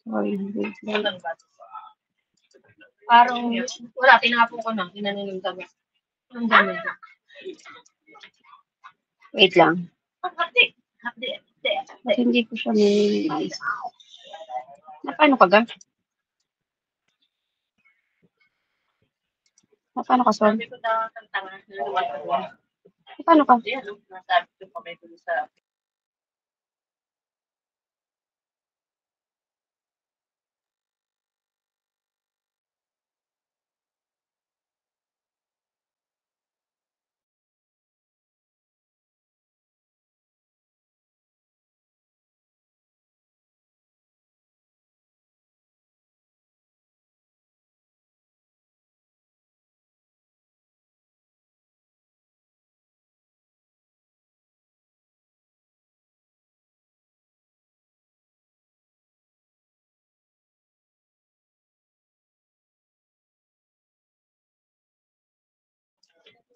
Sorry, wait lang. Parang, wala, tinapon ko na. Tinanin yung dami. Ang dami. Wait lang. Hapdi. Hapdi. Ba't hindi ko siya minimize? Na paano ka ga? Na paano ka, Sol? Sabi ko daw, tanga. Na paano ka? Nasabi ko pa may sa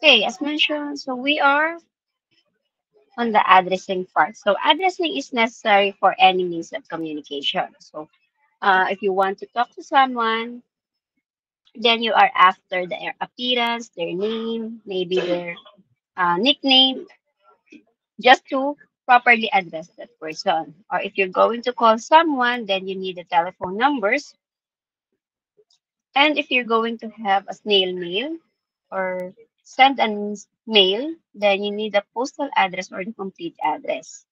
Okay, as mentioned, so we are on the addressing part. So addressing is necessary for any means of communication. So if you want to talk to someone, then you are after their appearance, their name, maybe their nickname, just to properly address that person. Or if you're going to call someone, then you need the telephone numbers. And if you're going to have a snail mail or send an mail, then you need the postal address or the complete address.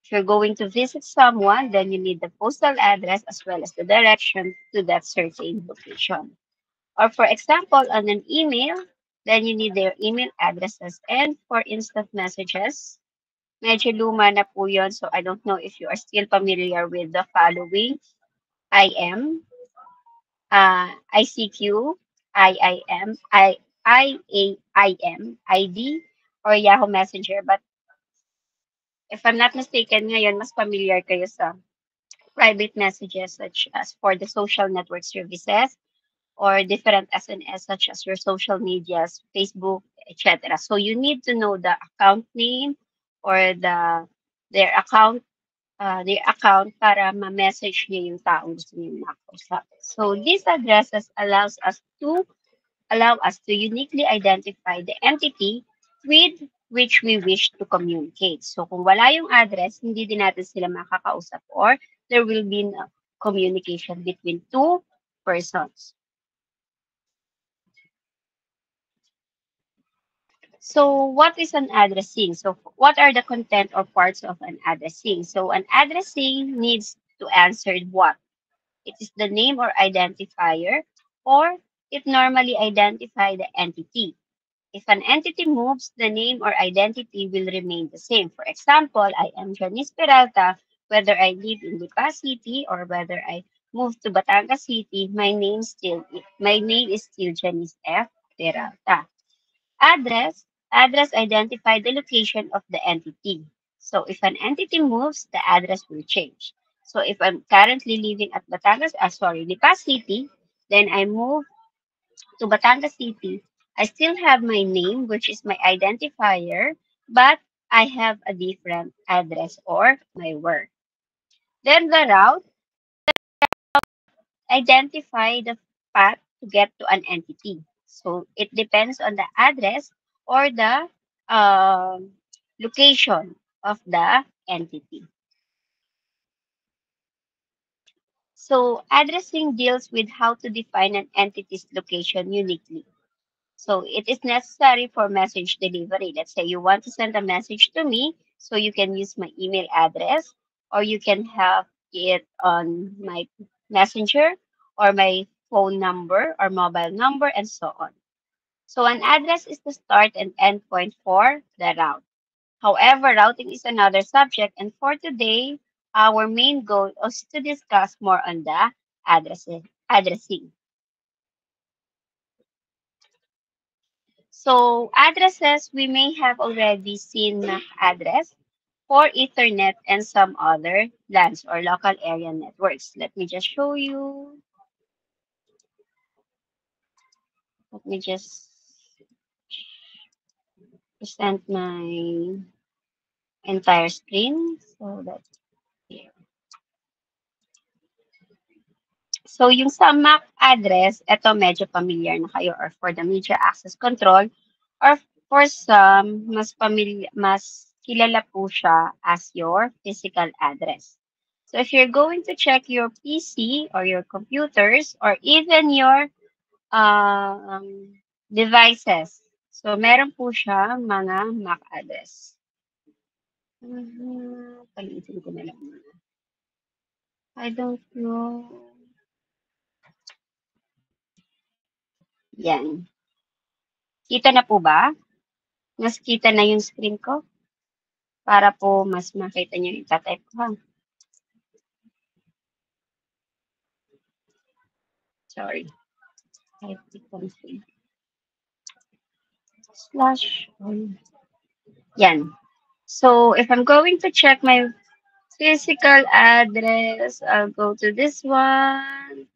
If you're going to visit someone, then you need the postal address as well as the direction to that certain location. Or for example, on an email, then you need their email addresses. And for instant messages, medyo luma na po yun. So I don't know if you are still familiar with the following. IM, ICQ, IIM, IAIM, ID, or Yahoo Messenger. But if I'm not mistaken, ngayon mas familiar kayo sa private messages such as for the social network services or different SNS such as your social medias, Facebook, etc. So you need to know the account name or their account their account para ma-message niya yung taong gusto niyo makausap. So these addresses allow us to uniquely identify the entity with which we wish to communicate. So kung wala yung address, hindi din natin sila makakausap or there will be no communication between two persons. So what is an addressing? So what are the content or parts of an addressing? So an addressing needs to answer what? It is the name or identifier, or it normally identify the entity. If an entity moves, the name or identity will remain the same. For example, I am Janice Peralta. Whether I live in Lipa City or whether I move to Batangas City, my name is still Janice F. Peralta. Address identify the location of the entity. So if an entity moves, the address will change. So if I'm currently living at Lipa City, then I move to Batangas City, I still have my name, which is my identifier, but I have a different address or my work. Then the route identify the path to get to an entity. So it depends on the address or the location of the entity. So addressing deals with how to define an entity's location uniquely. So it is necessary for message delivery. Let's say you want to send a message to me, so you can use my email address, or you can have it on my messenger or my phone number or mobile number and so on. So an address is the start and end point for the route. However, routing is another subject, and for today, our main goal is to discuss more on the addressing. So addresses, we may have already seen MAC address for Ethernet and some other LANs or local area networks. Let me just show you. Let me just present my entire screen. So that's here. So, yung sa MAC address, ito medyo familiar na kayo or for the media access control or for some, mas kilala po siya as your physical address. So, if you're going to check your PC or your computers or even your um, devices, so meron po siya mga MAC address. Palitin ko na lang muna. I don't know. Yan. Kita na po ba? Mas kita na yung screen ko para po mas makita niyo yung itatype ko. Ha? Sorry. Type it something. Slash. Yan. So, if I'm going to check my physical address, I'll go to this one.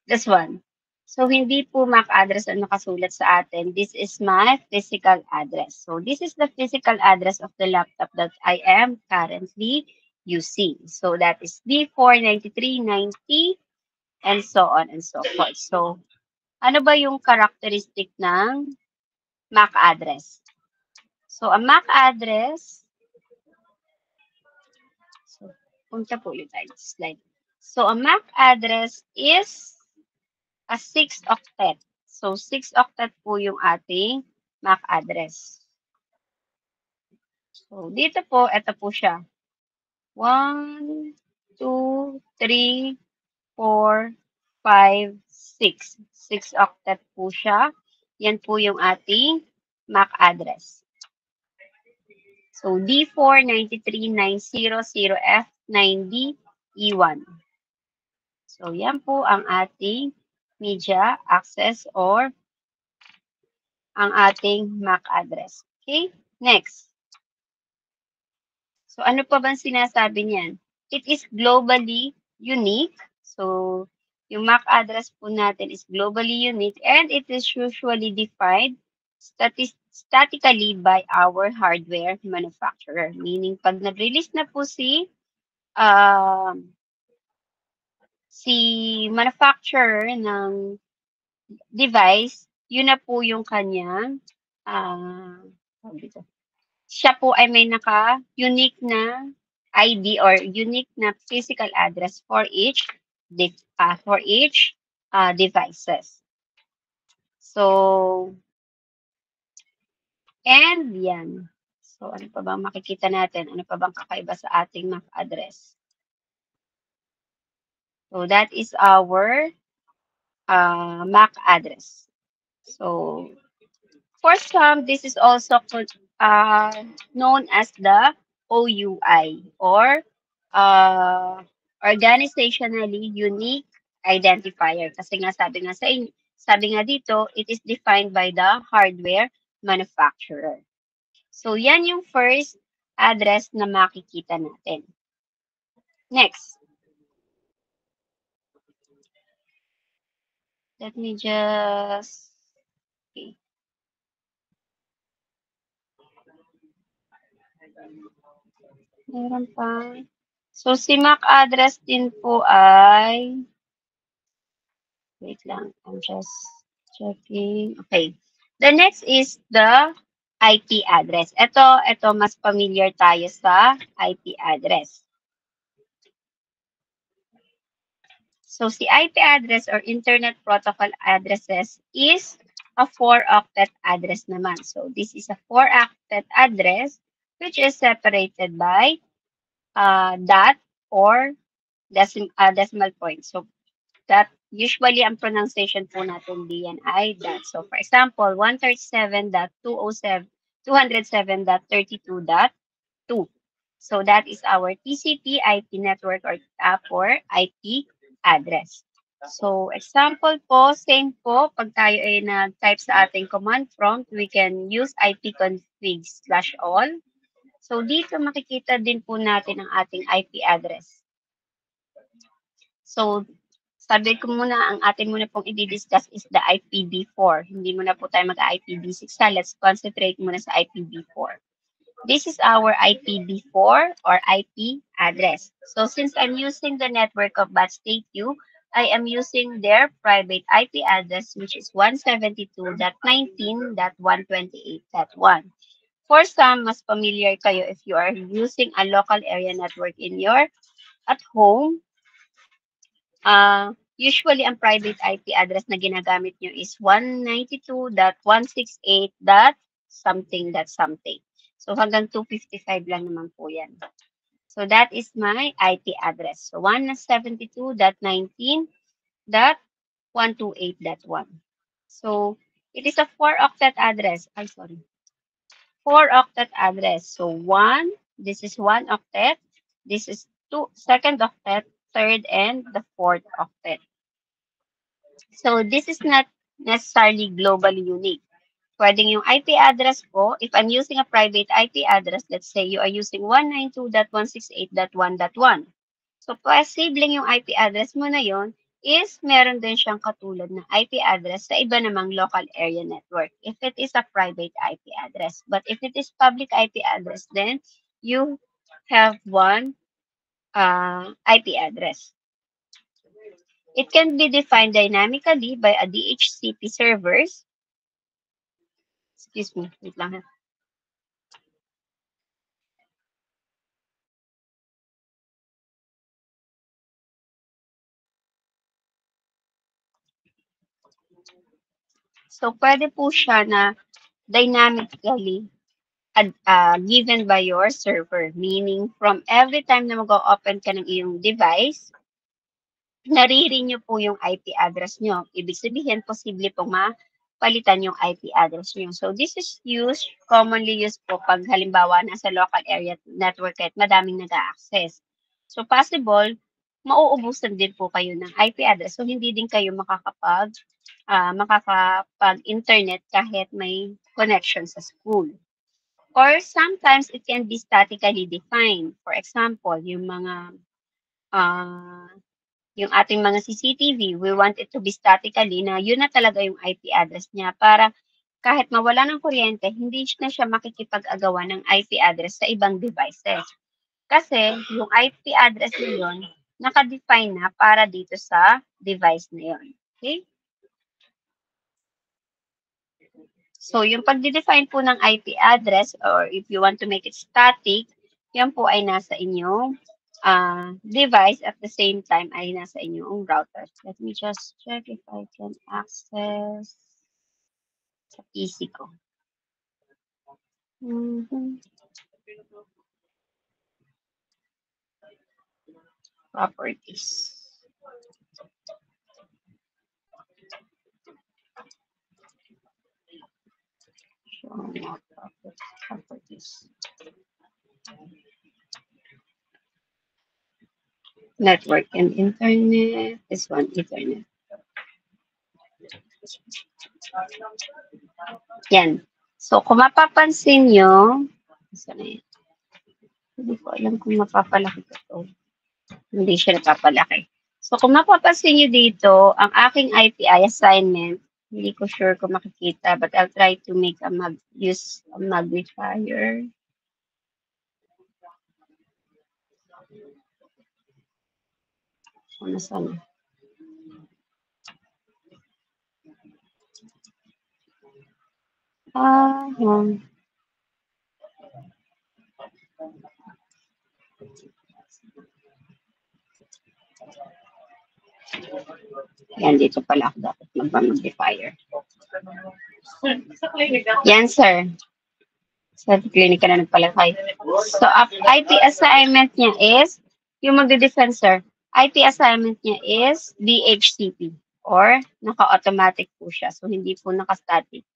This one. So, hindi po MAC address ang nakasulat sa atin. This is my physical address. So, this is the physical address of the laptop that I am currently using. So, that is D49390 and so on and so forth. So, ano ba yung characteristic ng MAC address? So, a MAC address, so, punta po yung tayo slide. So, a MAC address is a 6 octet. So, 6 octet po yung ating MAC address. So, dito po, ito po siya. 1, 2, 3, 4, 5, 6. 6 octet po siya. Yan po yung ating MAC address. So, D49390 0F9D E1. So, yan po ang ating media access or ang ating MAC address. Okay? Next. So, ano pa bang sinasabi niyan? It is globally unique. So, yung MAC address po natin is globally unique and it is usually defined statically by our hardware manufacturer. Meaning, pag nag-release na po si manufacturer ng device, yun na po yung kanyang siya po ay may naka-unique na ID or unique na physical address for each devices. So, and yan. So, ano pa bang makikita natin? Ano pa bang kakaiba sa ating MAC address? So, that is our MAC address. So, for some, this is also known as the OUI or organizationally unique identifier. Kasi nga sabi nga dito, it is defined by the hardware manufacturer. So yan yung first address na makikita natin. Next. Let me just okay. Meron pa. So, si MAC address din po ay, wait lang, I'm just checking. Okay. The next is the IP address. Ito mas familiar tayo sa IP address. So, si IP address or Internet Protocol addresses is a 4-octet address naman. So, this is a 4-octet address which is separated by dot or decimal point. So, that usually ang pronunciation po natin diyan ay dot. So, for example, 137.207.32.2. So, that is our TCP IP network or IP address. So, example po, same po, pag tayo ay nag-type sa ating command prompt, we can use ipconfig/all. So, dito makikita din po natin ang ating IP address. So, sabi ko muna, ang atin muna pong i-discuss is the IPv4. Hindi muna po tayo mag-IPv6 ha. Let's concentrate muna sa IPv4. This is our IPv4 or IP address. So, since I'm using the network of BAT State U, I am using their private IP address, which is 172.19.128.1. For some, mas familiar kayo if you are using a local area network in your at home. Usually, ang private IP address na ginagamit nyo is 192.168. Something that something. So, hanggang 255 lang naman po yan. So, that is my IP address. So, 172.19.128.1. So, it is a 4-octet address. I'm sorry. 4-octet address. So, 1, this is 1 octet. This is 2, second octet, third, and the fourth octet. So, this is not necessarily globally unique. Pwedeng yung IP address ko, if I'm using a private IP address, let's say you are using 192.168.1.1. So, posibleng yung IP address mo na yon is meron din siyang katulad na IP address sa iba namang local area network if it is a private IP address. But if it is public IP address, then you have one IP address. It can be defined dynamically by a DHCP servers. Excuse me, wait lang ha. So, pwede po siya na dynamically given by your server. Meaning, from every time na mag-open ka ng iyong device, nare-renew po yung IP address nyo. Ibig sabihin, posible pong mapalitan yung IP address nyo. So, this is commonly used po pag halimbawa nasa local area network at madaming nag-access. So, possible, mauubusan din po kayo ng IP address. So, hindi din kayo makakapag-internet kahit may connection sa school. Or sometimes it can be statically defined. For example, uh, yung ating mga CCTV, we want it to be statically na yun na talaga yung IP address niya para kahit mawala ng kuryente, hindi na siya makikipag-agawa ng IP address sa ibang devices. Kasi yung IP address na yun, nakadefine na para dito sa device na yun. Okay? So, yung pag-define po ng IP address or if you want to make it static, yan po ay nasa inyong device at the same time ay nasa inyong router. Let me just check if I can access sa PC ko. Properties. Properties. Network and internet. This one, internet. Yan. So, kung mapapansin nyo, hindi ko alam kung mapapalaki ko to. Hindi siya napapalaki. So, kung mapapansin nyo dito, ang aking IPI assignment, hindi ko sure kung makikita, but I'll try to make use a magnifier. Ano sana? Yan, dito pala ako dapat mag-magnifier. Yan, sir. Sa clinic ka na nagpalakay. So, IP assignment niya is, yung magde-defend, sir, IP assignment niya is DHCP or naka-automatic po siya. So, hindi po naka-static.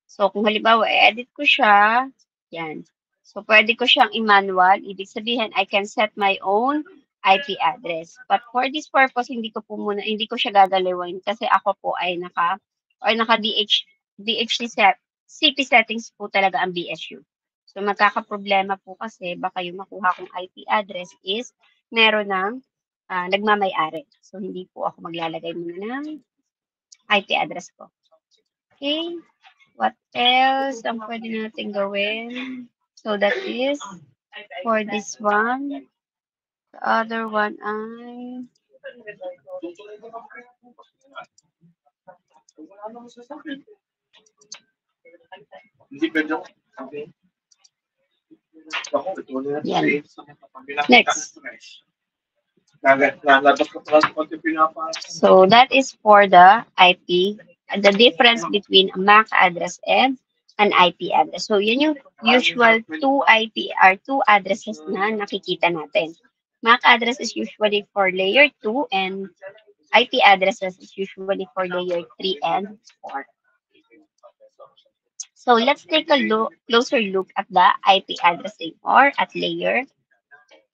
So, kung halimbawa, edit ko siya, yan. So, pwede ko siyang i-manual. Ibig sabihin, I can set my own IP address. But for this purpose, hindi ko siya gagalawin kasi ako po ay CP settings po talaga ang BSU. So, magkakaproblema po kasi baka yung makuha kong IP address is meron ng nagmamay-ari. So, hindi po ako maglalagay muna ng IP address ko. Okay. What else ang pwede natin gawin? So, that is for this one. The other one ay Yan. Next. So that is for the IP, the difference between a MAC address and an IP address. So yun yung usual two IP or two addresses na nakikita natin. MAC address is usually for layer 2 and IP addresses is usually for layer 3 and 4. So let's take a closer look at the IP addressing or at layer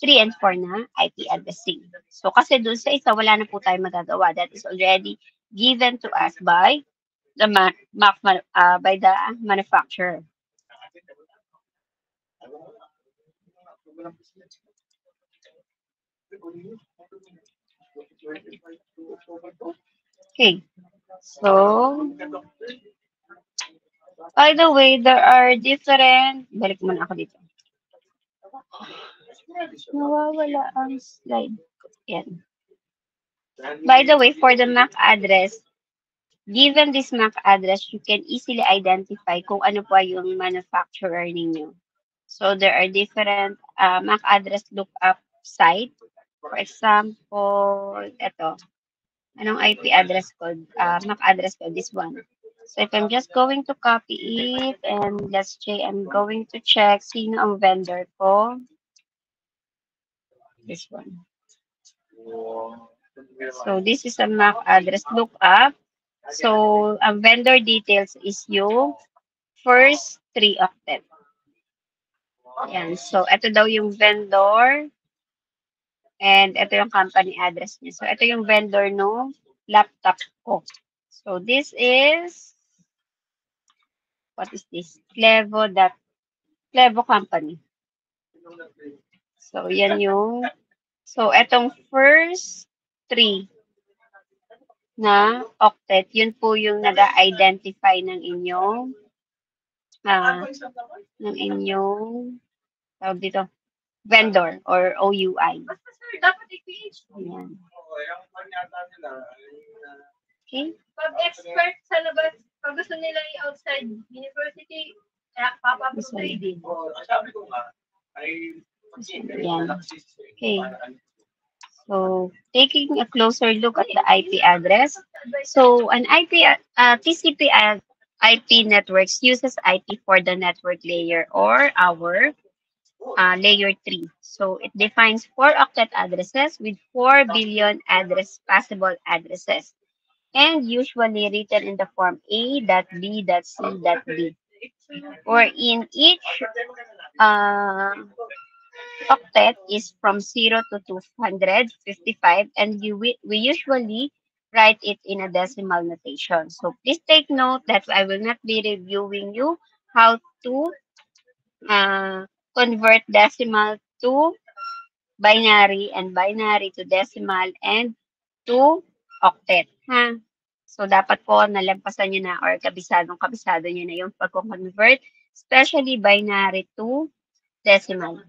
3 and 4 na IP addressing. So kasi dun sa isa, wala na po tayo magagawa. That is already given to us by the by the manufacturer. Okay. So, by the way, there are different, balik muna ako dito. Nawawala ang slide. Yan. By the way, for the MAC address, given this MAC address, you can easily identify kung ano pa yung manufacturer ninyo. So there are different MAC address lookup site. For example, ito. Anong IP address code? MAC address code, this one. So if I'm just going to copy it and let's say I'm going to check sino ang vendor ko. This one. So this is a MAC address lookup. So ang vendor details is yung first 3 octet. Yan. So ito daw yung vendor and ito yung company address niya. So ito yung vendor no laptop ko. So this is what is this? Clevo company. So yan yung etong first 3 na octet, yun po yung nag-identify ng inyong tawag dito, vendor or OUI. Ayan. Okay? Pag expert sa labas, pag gusto nila outside university, papapag-trade din. Ayan. Okay. So, taking a closer look at the IP address. So, an TCP IP networks uses IP for the network layer or our layer 3. So, it defines 4 octet addresses with 4 billion possible addresses, and usually written in the form A.B.C.D, or in each octet is from 0 to 255, and we usually write it in a decimal notation. So please take note that I will not be reviewing you how to convert decimal to binary and binary to decimal and to octet. Ha? So dapat po nalampasan nyo na or kabisado nyo na yung pag-convert, especially binary to decimal.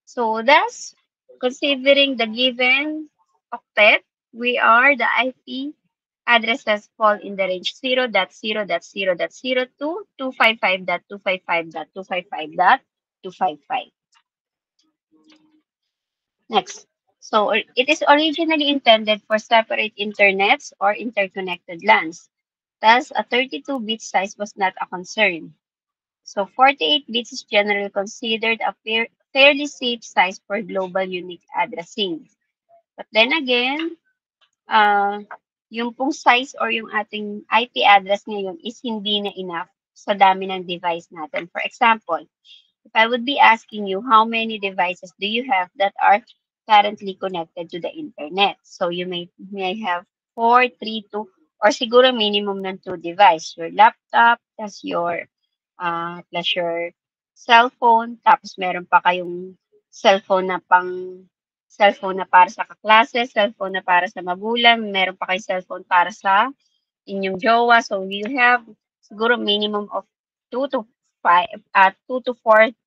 So thus, considering the given octet, the IP addresses fall in the range 0.0.0.0 to 255.255.255.255. Next. So it is originally intended for separate internets or interconnected LANs. Thus, a 32-bit size was not a concern. So 48 bits is generally considered a fairly safe size for global unique addressing. But then again, yung pong size or yung ating IP address ngayon is hindi na enough sa dami ng device natin. For example, if I would be asking you how many devices do you have that are currently connected to the internet? So you may have 4, 3, 2, or siguro minimum ng 2 device. Your laptop, plus your cellphone, tapos meron pa kayong cellphone na para sa kaklase, cellphone na para sa magulang, meron pa kayong cellphone para sa inyong jowa. So you have siguro minimum of 2 to 4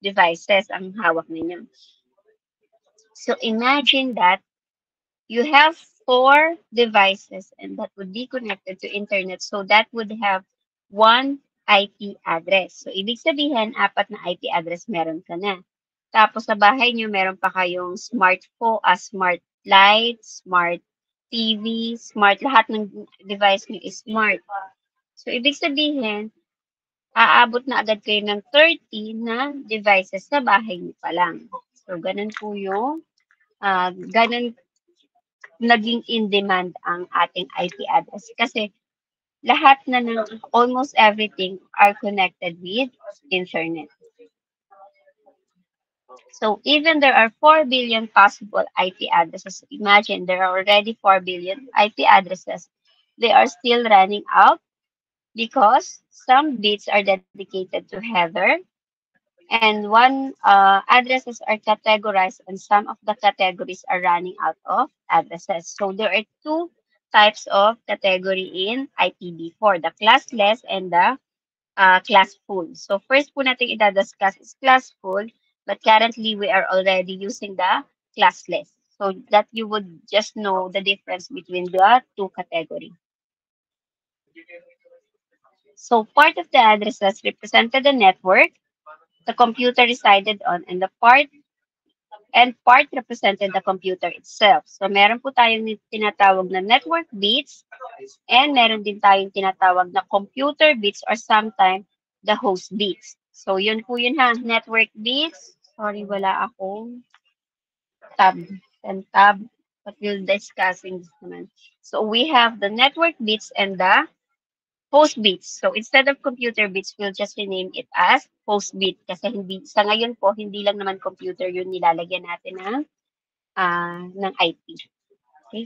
devices ang hawak ninyo. So imagine that you have 4 devices and that would be connected to internet. So that would have one IP address. So ibig sabihin, apat na IP address meron ka na. Tapos sa bahay nyo, meron pa kayong smart light, smart TV, smart, lahat ng device nyo is smart. So ibig sabihin, aabot na agad kayo ng 30 na devices sa bahay niyo pa lang. So ganun po yung, ganun naging in demand ang ating IP address kasi lahat na ng almost everything are connected with internet. So even there are 4 billion possible IP addresses, imagine there are already 4 billion IP addresses. They are still running out because some bits are dedicated to header and one addresses are categorized and some of the categories are running out of addresses. So there are two types of category in IPv4, the classless and the classful. So first po natin i-discuss is classful, but currently we are already using the classless. So that you would just know the difference between the two categories. So part of the addresses represented the network the computer resided on and part represented the computer itself. So meron po tayong tinatawag na network bits and meron din tayong tinatawag na computer bits or sometimes the host bits. So yun po yun ha, network bits. Sorry, wala akong tab and tab, but we'll discussing this naman. So we have the network bits and the host bits. So instead of computer bits, we'll just rename it as host bit kasi hindi sa ngayon po hindi lang naman computer yun nilalagyan natin ng IP. Okay?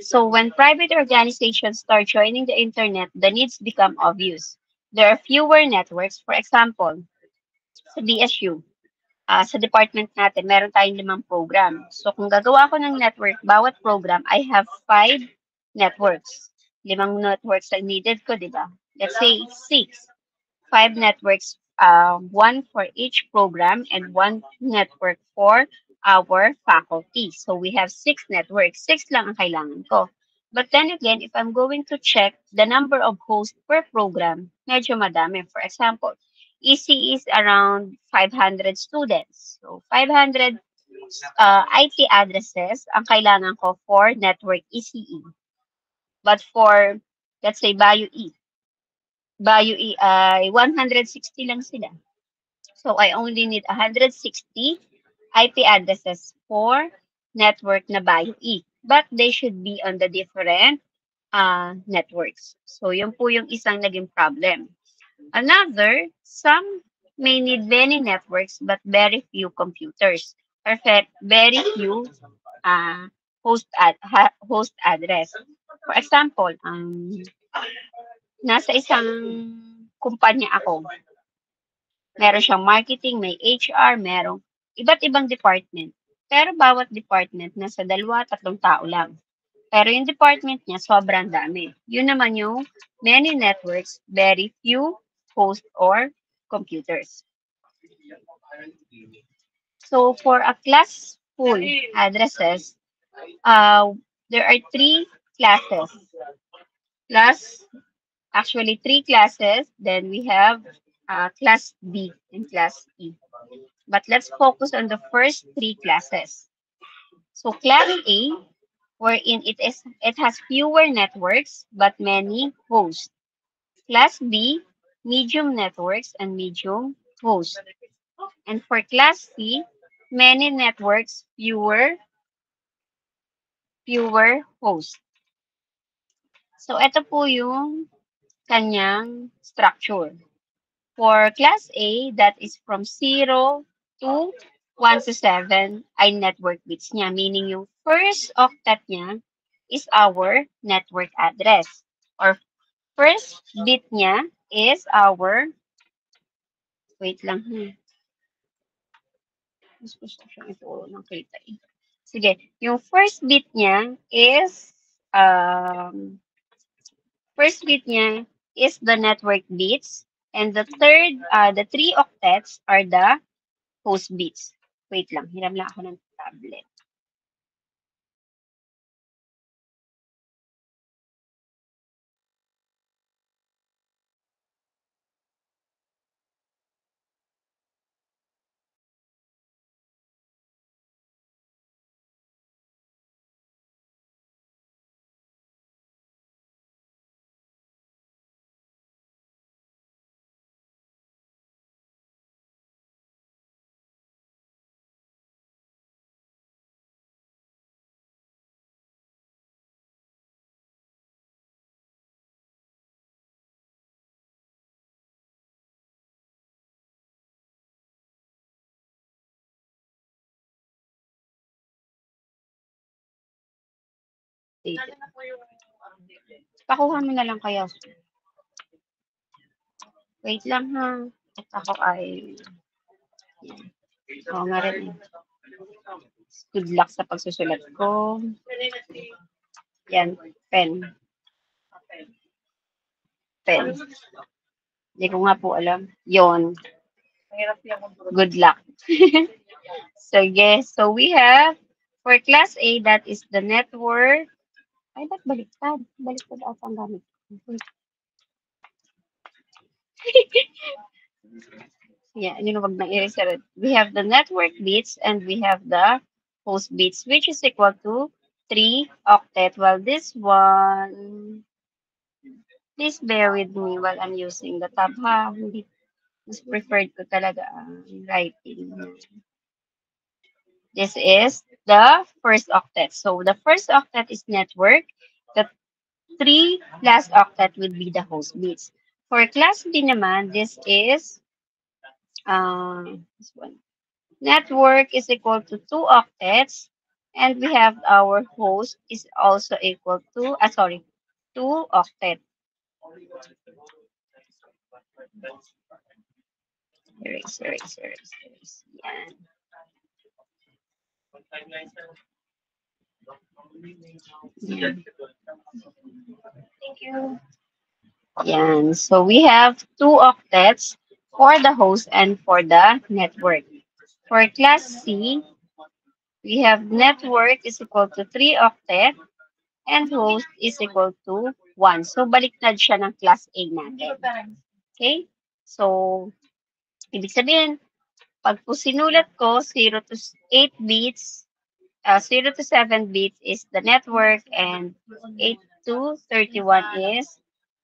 So when private organizations start joining the internet, the needs become obvious. There are fewer networks. For example, sa BSU, sa department natin, meron tayong 5 program. So kung gagawa ko ng network, bawat program, I have 5 networks. 5 networks ang needed ko, di ba? Let's say 6. 5 networks, one for each program and one network for our faculty. So we have 6 networks. 6 lang ang kailangan ko. But then again, if I'm going to check the number of hosts per program, medyo madami. For example, EC is around 500 students. So 500 IP addresses ang kailangan ko for network ECE. But for, let's say, BioE ay 160 lang sila. So I only need 160 IP addresses for network na BioE. But they should be on the different networks. So yun po yung isang naging problem. Another, some may need many networks but very few computers or very few uh, host address. For example, nasa isang kumpanya ako. Meron siyang marketing, may HR, merong iba't ibang department. Pero bawat department nasa 2, 3 tao lang. Pero yung department niya sobrang dami. Yun naman yung many networks, very few hosts or computers. So for a class full addresses, there are 3 classes. Class, actually 3 classes. Then we have class B and class E. But let's focus on the first 3 classes. So class A, wherein it has fewer networks but many hosts. Class B, medium networks and medium hosts. And for class C, many networks, fewer hosts. So ito po yung kanyang structure. For class A, that is from 0 to 1 to 7 ay network bits niya. Meaning yung first octet niya is our network address. Or first bit niya is our, wait lang. Mas gusto siyang ito ng kita eh. Sige, yung first bit niya is the network bits. And the 3 octets are the host bits. Wait lang, hiram lang ako ng tablet. updated. Pakuha mo na lang kaya. Wait lang ha. At ako ay... Oo nga rin. Good luck sa pagsusulat ko. Yan, pen. Pen. Hindi ko nga po alam. Yon. Good luck. So, yes. So, we have, for class A, that is the network. Ay, ba't baliktad? Baliktad ata ang gamit. Yeah, you know, wag nang i-reset. We have the network bits and we have the host bits, which is equal to 3 octet. Well, this one, please bear with me while I'm using the tab, ha? Hindi, mas preferred ko talaga ang writing. This is the first octet. So, the first octet is network. The 3 last octet will be the host bits. For class B naman, this is this one. Network is equal to 2 octets, and we have our host is also equal to, 2 octet. Erase. Yan. Yan. Thank you. Yan. So we have 2 octets for the host and for the network. For class C, we have network is equal to 3 octet and host is equal to 1. So, baliktad siya ng class A natin. Okay? So, ibig sabihin, pag po sinulat ko, 0 to 8 bits, 0 to 7 bits is the network and 8 to 31 is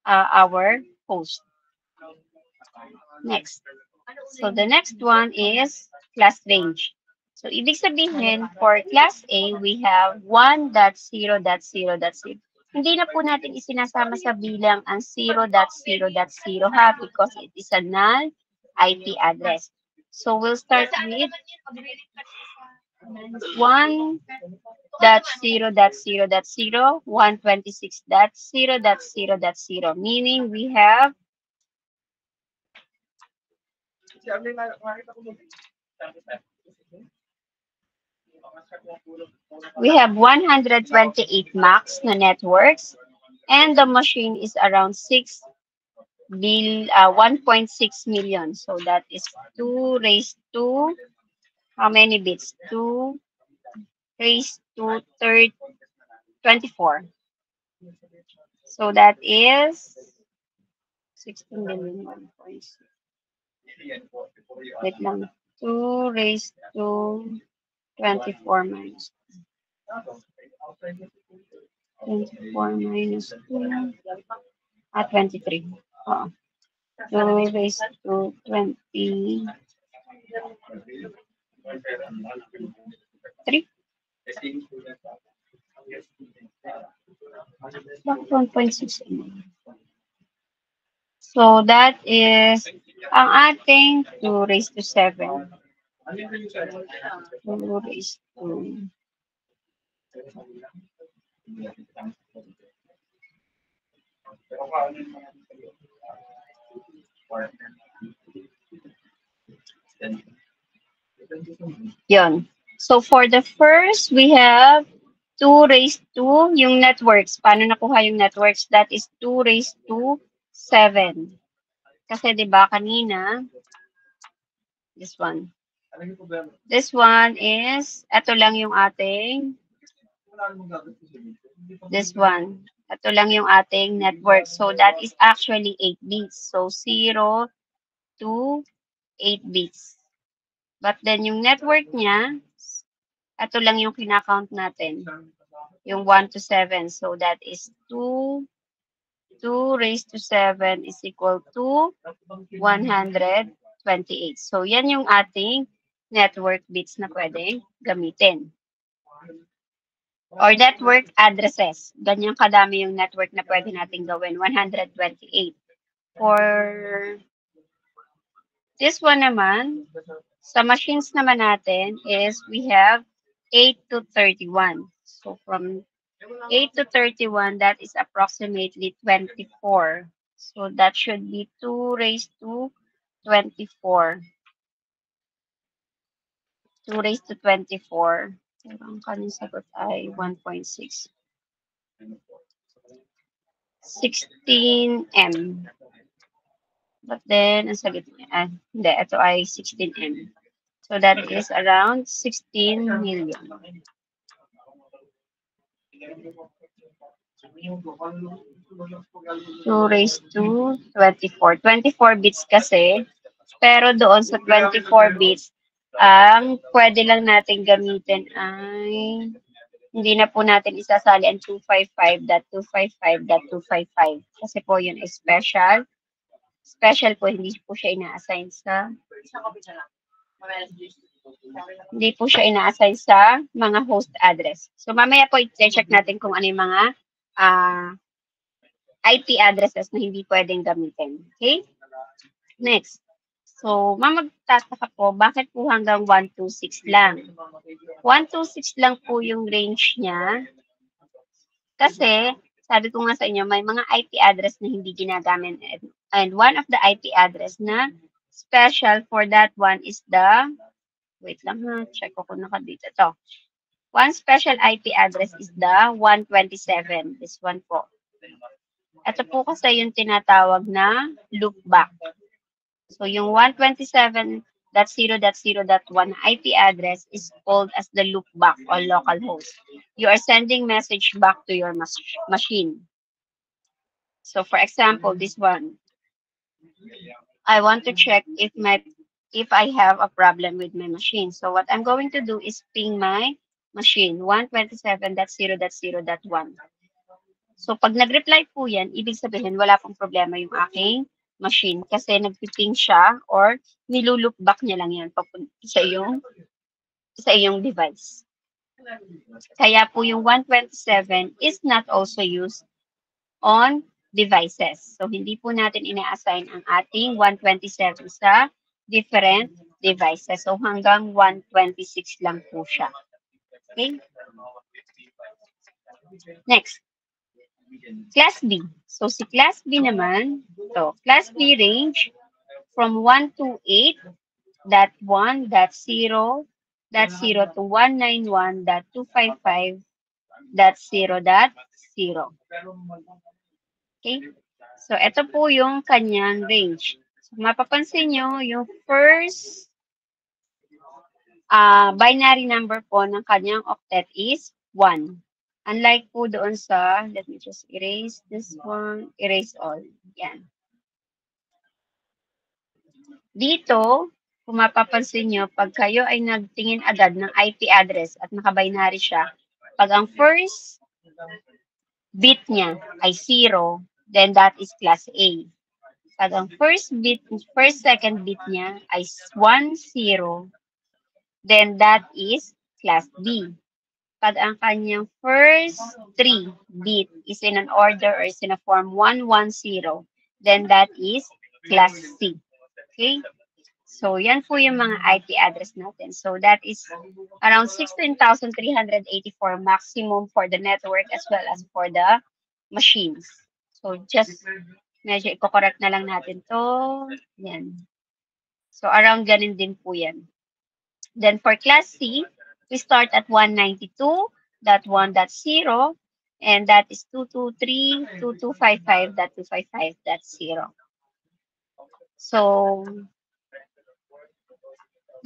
our host. Next. So, the next one is class range. So, ibig sabihin, for class A, we have 1.0.0.0. Hindi na po natin isinasama sa bilang ang 0.0.0 ha, because it is a null IP address. So, we'll start with 1.0.0.0, 126.0.0.0, meaning we have we have 128 max na networks and the machine is around 1.6 million. So that is 2 raised to how many bits? 2 raised to 24. So that is 16 million 1.6. Wait lang. 2 raised to 24 minus 24 minus 2 at 23. Oh. 2 raised to 23. 1.6. So that is ang ating 2 raised to 7. 2 raised to Yun. So for the first, we have 2 raised to yung networks. Paano nakuha yung networks? That is 2 raised to 7. Kasi 'di ba kanina this one. This one is ito lang yung ating this one. Ito lang yung ating network. So that is actually 8 bits. So 0 to 8 bits. But then yung network niya, ito lang yung kinakount natin. Yung 1 to 7. So that is 2 raised to 7 is equal to 128. So yan yung ating network bits na pwedeng gamitin. Or network addresses. Ganyan kadami yung network na pwede natin gawin. 128. For this one naman, sa machines naman natin is we have 8 to 31. So from 8 to 31, that is approximately 24. So that should be 2 raised to 24. 2 raised to 24. Pero ang kanyang sagot ay 1.6. 16M. But then, ang sagot niya, hindi, ito ay 16M. So that is around 16 million. 2 raised to 24. 24 bits kasi, pero doon sa 24 bits, ang pwede lang natin gamitin ay hindi na po natin isasali ang 255.255.255 kasi po yun ay special. Special po, hindi po siya ina-assign sa hindi po siya ina-assign sa mga host address. So mamaya po i-check natin kung ano yung mga IP addresses na hindi pwedeng gamitin. Okay? Next. So, magtataka po, bakit po hanggang 126 lang? 126 lang po yung range niya. Kasi, sabi ko nga sa inyo, may mga IP address na hindi ginagamit. And one of the IP address na special for that one is the, wait lang ha, check ko kung nakadito to. One special IP address is the 127. This one po. Ito po kasi yung tinatawag na loopback. So yung 127.0.0.1 IP address is called as the loopback or localhost. You are sending message back to your machine. So for example, this one, I want to check if I have a problem with my machine. So what I'm going to do is ping my machine 127.0.0.1. So pag nag-reply po yan, ibig sabihin wala pong problema yung aking machine kasi nagpiping siya or niloloop back niya lang yan papunta sa iyong device. Kaya po yung 127 is not also used on devices. So hindi po natin ina-assign ang ating 127 sa different devices. So hanggang 126 lang po siya. Okay? Next. Class B. So, si Class B naman, to Class B range from 128.1.0.0 to 191.255.0.0. Okay? So, ito po yung kanyang range. So, mapapansin nyo, yung first binary number po ng kanyang octet is 1. Unlike po doon sa, let me just erase this one, erase all. Yan. Dito, kung mapapansin nyo, pag kayo ay nagtingin agad ng IP address at naka-binary siya, pag ang first bit niya ay 0, then that is class A. Pag ang first second bit niya ay 1, 0, then that is class B. Pag ang kanyang first 3 bit is in an order or is in a form 110, then that is class C. Okay? So, yan po yung mga IP address natin. So, that is around 16,384 maximum for the network as well as for the machines. So, just medyo i-correct na lang natin to. Yan. So, around ganun din po yan. Then, for class C, we start at 192.1.0 and that is 223.2255.255.0. So,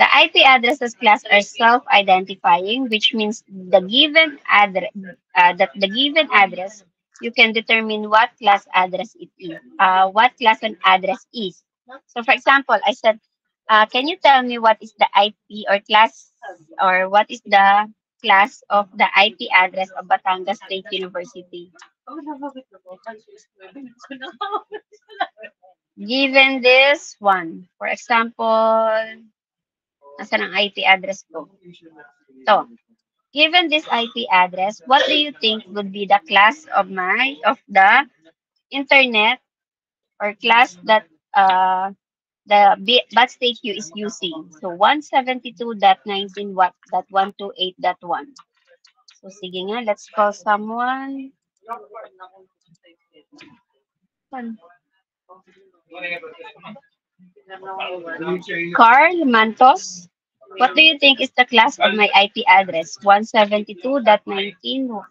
the IP addresses class are self-identifying, which means the given address you can determine what class address it is, what class an address is. So, for example, I said, can you tell me what is the IP or class or what is the class of the IP address of Batangas State University? Given this one, for example, nasaan ang IP address ko? So, given this IP address, what do you think would be the class of the internet or class that the BAT state queue is using? So 172.19.128.1. So, sige nga, let's call someone. Carl Mantos. What do you think is the class of my IP address? 172.19.128.1.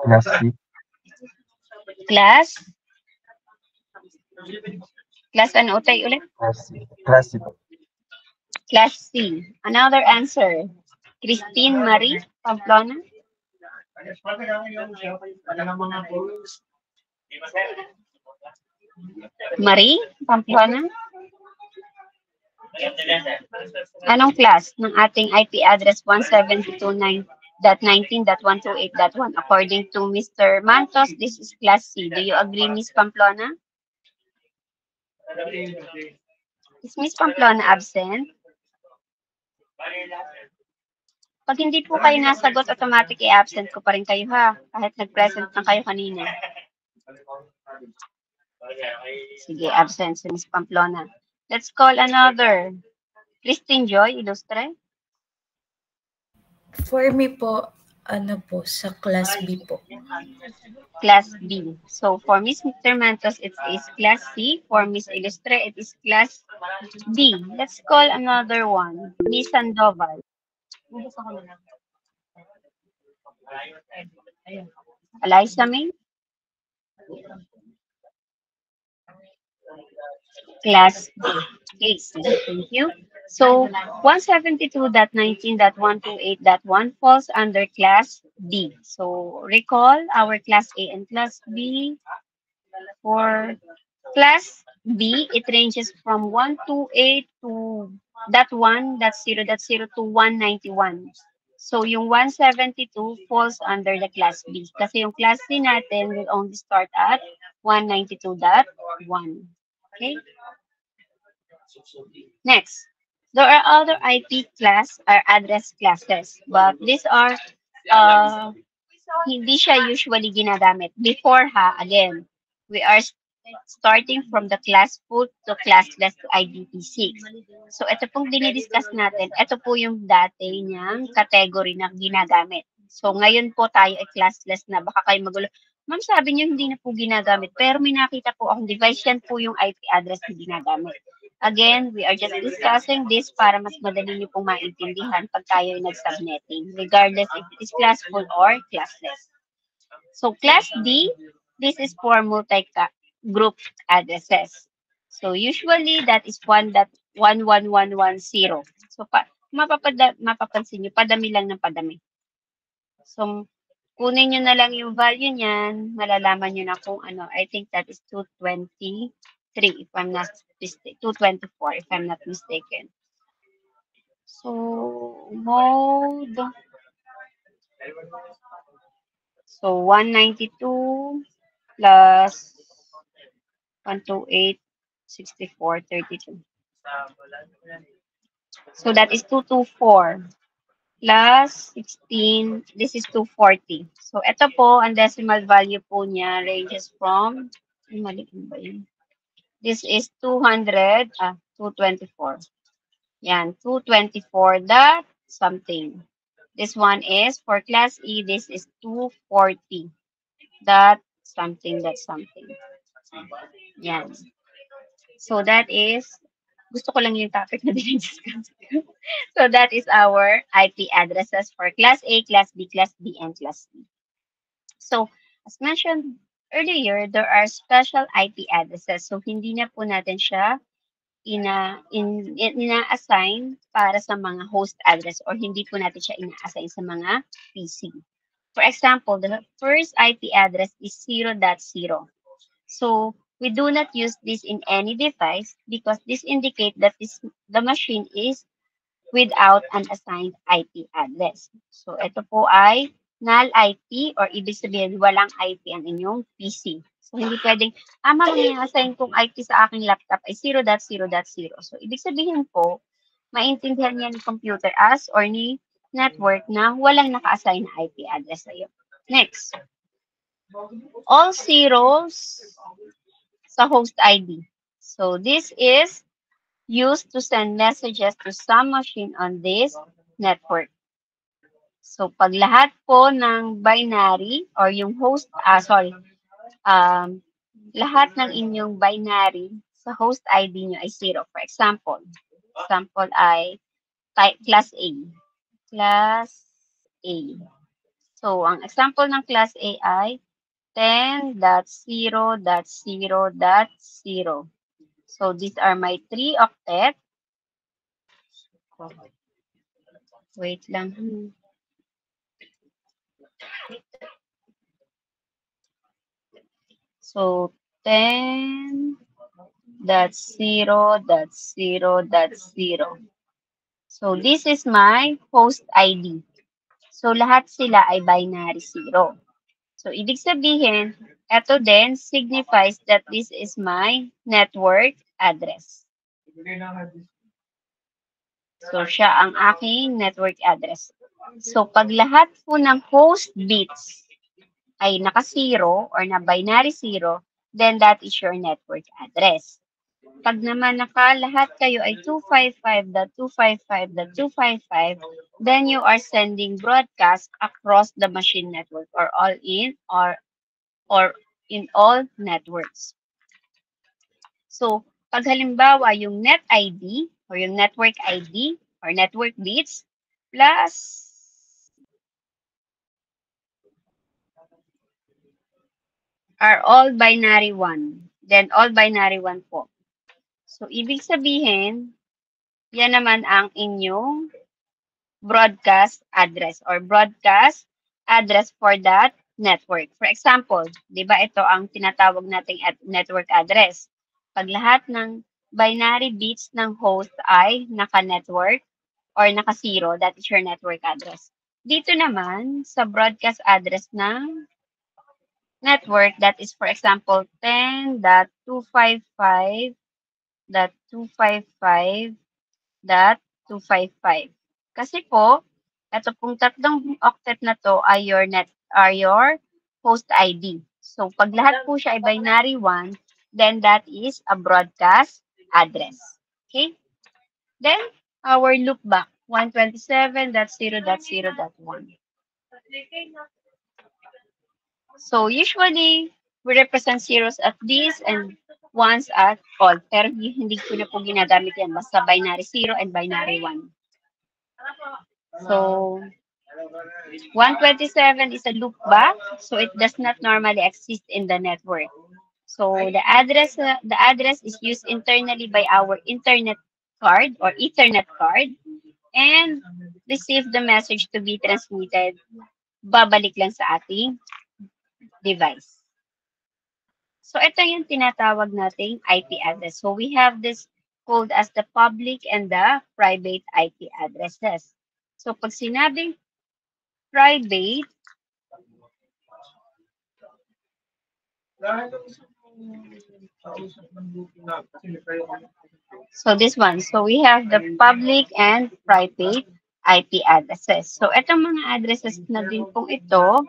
Class C. Class? Class ano utay ulit? Class C. Class C po. Class C. Another answer. Christine Marie Pamplona. Marie Pamplona. Anong class ng ating IP address 172.19.128.1? According to Mr. Mantos, this is class C. Do you agree, Miss Pamplona? Is Miss Pamplona absent? Pag hindi po kayo nasagot, automatic i-absent ko pa rin kayo ha. Kahit nag-present na kayo kanina. Sige, absent si Miss Pamplona. Let's call another. Christine Joy, Ilustre. For me po, ano po, sa class B po. Class B. So, for Miss Mr. Mantos, it is class C. For Miss Ilustre, it is class B. Let's call another one. Miss Sandoval. Eliza May? Class B. Okay, so thank you. So, 172.19.128.1 falls under class B. So, recall our class A and class B. For class B, it ranges from 128 to .1.0.0 to 191. So, yung 172 falls under the class B. Kasi yung class C natin will only start at 192.1. Okay? Next, there are other IP class or address classes, but these are uh, hindi siya usually ginagamit. Before again, we are starting from the class full to classless to IDP6. So, ito pong dinidiscuss natin, ito po yung dati niyang category na ginagamit. So, ngayon po tayo ay classless na. Baka kayo magulo. Ma'am, sabi niyo hindi na po ginagamit. Pero may nakita po akong device, yan po yung IP address na ginagamit. Again, we are just discussing this para mas madali niyo pong maintindihan pag tayo ay nag-subnetting, regardless if it is classful or classless. So, class D, this is for multi-group addresses. So, usually, that is 1.11110. So, mapapansin nyo, padami lang ng padami. So, kunin nyo na lang yung value niyan, malalaman nyo na kung ano. I think that is 223 if I'm not mistaken. 224 if I'm not mistaken. So, mode. So, 192 plus 128, 64, 32. So, that is 224 plus 16. This is 240. So, ito po, ang decimal value po niya ranges from, mali ba yun? This is 224. Yan, 224 dot something. This one is for class E, this is 240 dot something dot something. Yan. So that is, gusto ko lang yung topic na dinidiscuss. So that is our IP addresses for class A, class B, class D, and class C. So, as mentioned earlier, there are special IP addresses. So, hindi na po natin siya ina-assign para sa mga host address or hindi po natin siya ina-assign sa mga PC. For example, the first IP address is 0.0. So, we do not use this in any device because this indicates that the machine is without an assigned IP address. So, ito po ay null IP or ibig sabihin walang IP ang inyong PC. So, hindi pwedeng, ma'am, yung assign kong IP sa aking laptop ay 0.0.0. So, ibig sabihin po, maintindihan niya ni computer as or ni network na walang naka-assign na IP address sa iyo. Next. All zeros sa host ID. So, this is used to send messages to some machine on this network. So, pag lahat po ng binary or yung host, lahat ng inyong binary sa host ID nyo ay 0. For example ay class A. Class A. So, ang example ng class A ay 10.0.0.0. So, these are my 3 octet. Wait lang. So, 10.0.0.0. So, this is my host ID. So, lahat sila ay binary 0. So, ibig sabihin, ito din signifies that this is my network address. So, siya ang aking network address. So, pag lahat po ng host bits ay naka-0 or na binary 0, then that is your network address. Pag naman lahat kayo ay 255.255.255, then you are sending broadcast across the machine network or in all networks. So, pag halimbawa yung net ID or yung network ID or network bits plus are all binary 1. Then, all binary 1 po. So, ibig sabihin, yan naman ang inyong broadcast address or broadcast address for that network. For example, di ba ito ang tinatawag nating network address. Pag lahat ng binary bits ng host ay naka-network or naka-0, that is your network address. Dito naman, sa broadcast address ng network, that is for example, 10.255.255.255. Kasi po, ito pong tatlong octet na to ay your host ID. So, pag lahat po siya ay binary 1, then that is a broadcast address. Okay? Then, our loopback, 127.0.0.1. So, usually, we represent zeros at this and ones at all. Pero hindi ko na po ginagamit yan. Basta binary 0 and binary 1. So, 127 is a loopback, so it does not normally exist in the network. So the address is used internally by our internet card or Ethernet card and receive the message to be transmitted. Babalik lang sa ating device. So ito yung tinatawag nating IP address. So we have this called as the public and the private IP addresses. So pag sinabing private, so this one. So we have the public and private IP addresses. So itong mga addresses na din pong ito,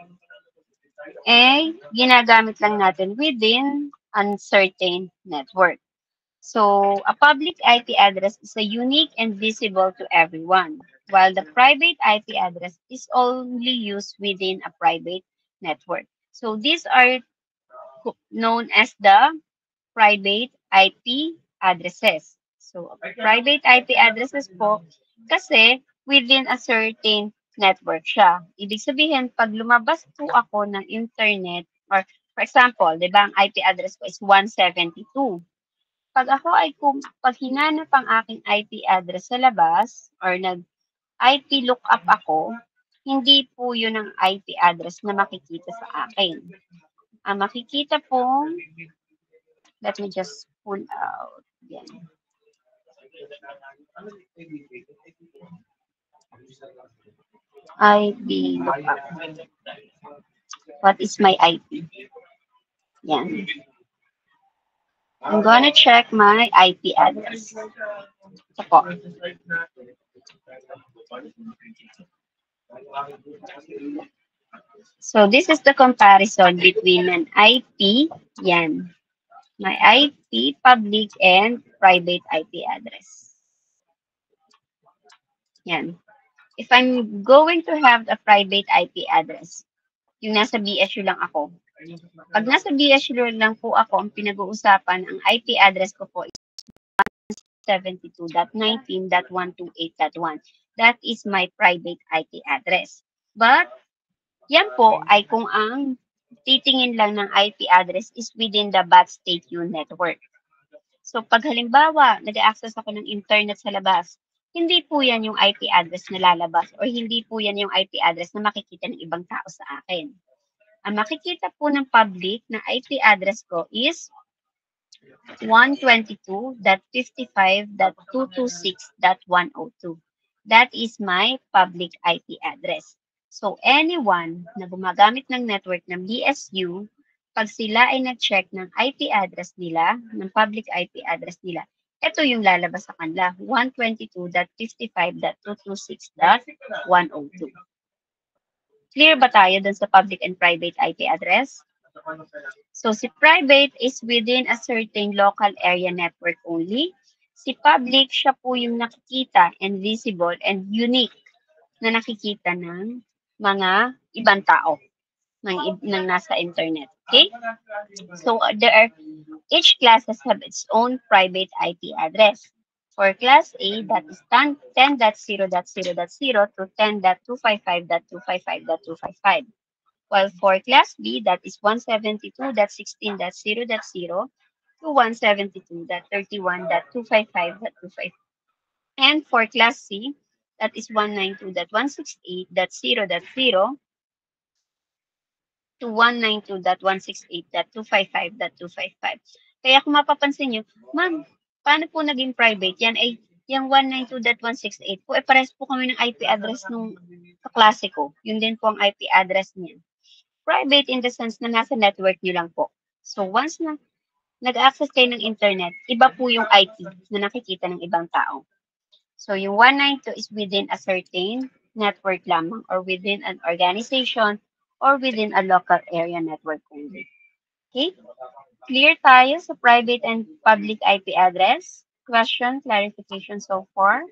ginagamit lang natin within uncertain network. So a public IP address is a unique and visible to everyone, while the private IP address is only used within a private network. So these are known as the private IP addresses. So, private IP addresses po, kasi within a certain network siya. Ibig sabihin, pag lumabas po ako ng internet, or for example, di ba, ang IP address ko is 172. Pag ako pag hinanap ang aking IP address sa labas, or nag-IP lookup ako, hindi po yun ang IP address na makikita sa akin. Ang makikita po, let me just pull out. Yan. IP lookup. What is my IP? Yan. I'm gonna check my IP address. Ito po. So this is the comparison between an IP, yan. My IP, public and private IP address. Yan. if I'm going to have a private IP address, yung nasa BSU lang ako. Pag nasa BSU lang po ako, ang pinag-uusapan, ang IP address ko po is 72.19.128.1. That is my private IP address. But, yan po ay kung ang titingin lang ng IP address is within the BAT State U network. So, pag halimbawa, nag-access ako ng internet sa labas, hindi po yan yung IP address na lalabas or hindi po yan yung IP address na makikita ng ibang tao sa akin. Ang makikita po ng public na IP address ko is 122.55.226.102. That is my public IP address. So, anyone na gumagamit ng network ng BSU, pag sila ay nag-check ng IP address nila, ng public IP address nila, ito yung lalabas sa kanila, 122.55.226.102. Clear ba tayo dun sa public and private IP address? So, si private is within a certain local area network only. Si public, siya po yung nakikita and visible and unique na nakikita ng mga ibang tao ng nasa internet. Okay? So, each classes have its own private IP address. For class A, that is 10.0.0.0 to 10.255.255.255. While for class B, that is 172.16.0.0 to 172.31.255.25. And for class C, that is 192.168.0.0 to 192.168.255.255. Kaya kung mapapansin nyo, ma'am, paano po naging private? Yan ay, yung 192.168 po, pares po kami ng IP address nung kaklase ko. Yun din po ang IP address niya. Private in the sense na nasa network nyo lang po. So once na nag-access kayo ng internet, iba po yung IP na nakikita ng ibang tao. So yung 192 is within a certain network lamang or within an organization or within a local area network only. Okay? Clear tayo sa private and public IP address? Question, clarification so far?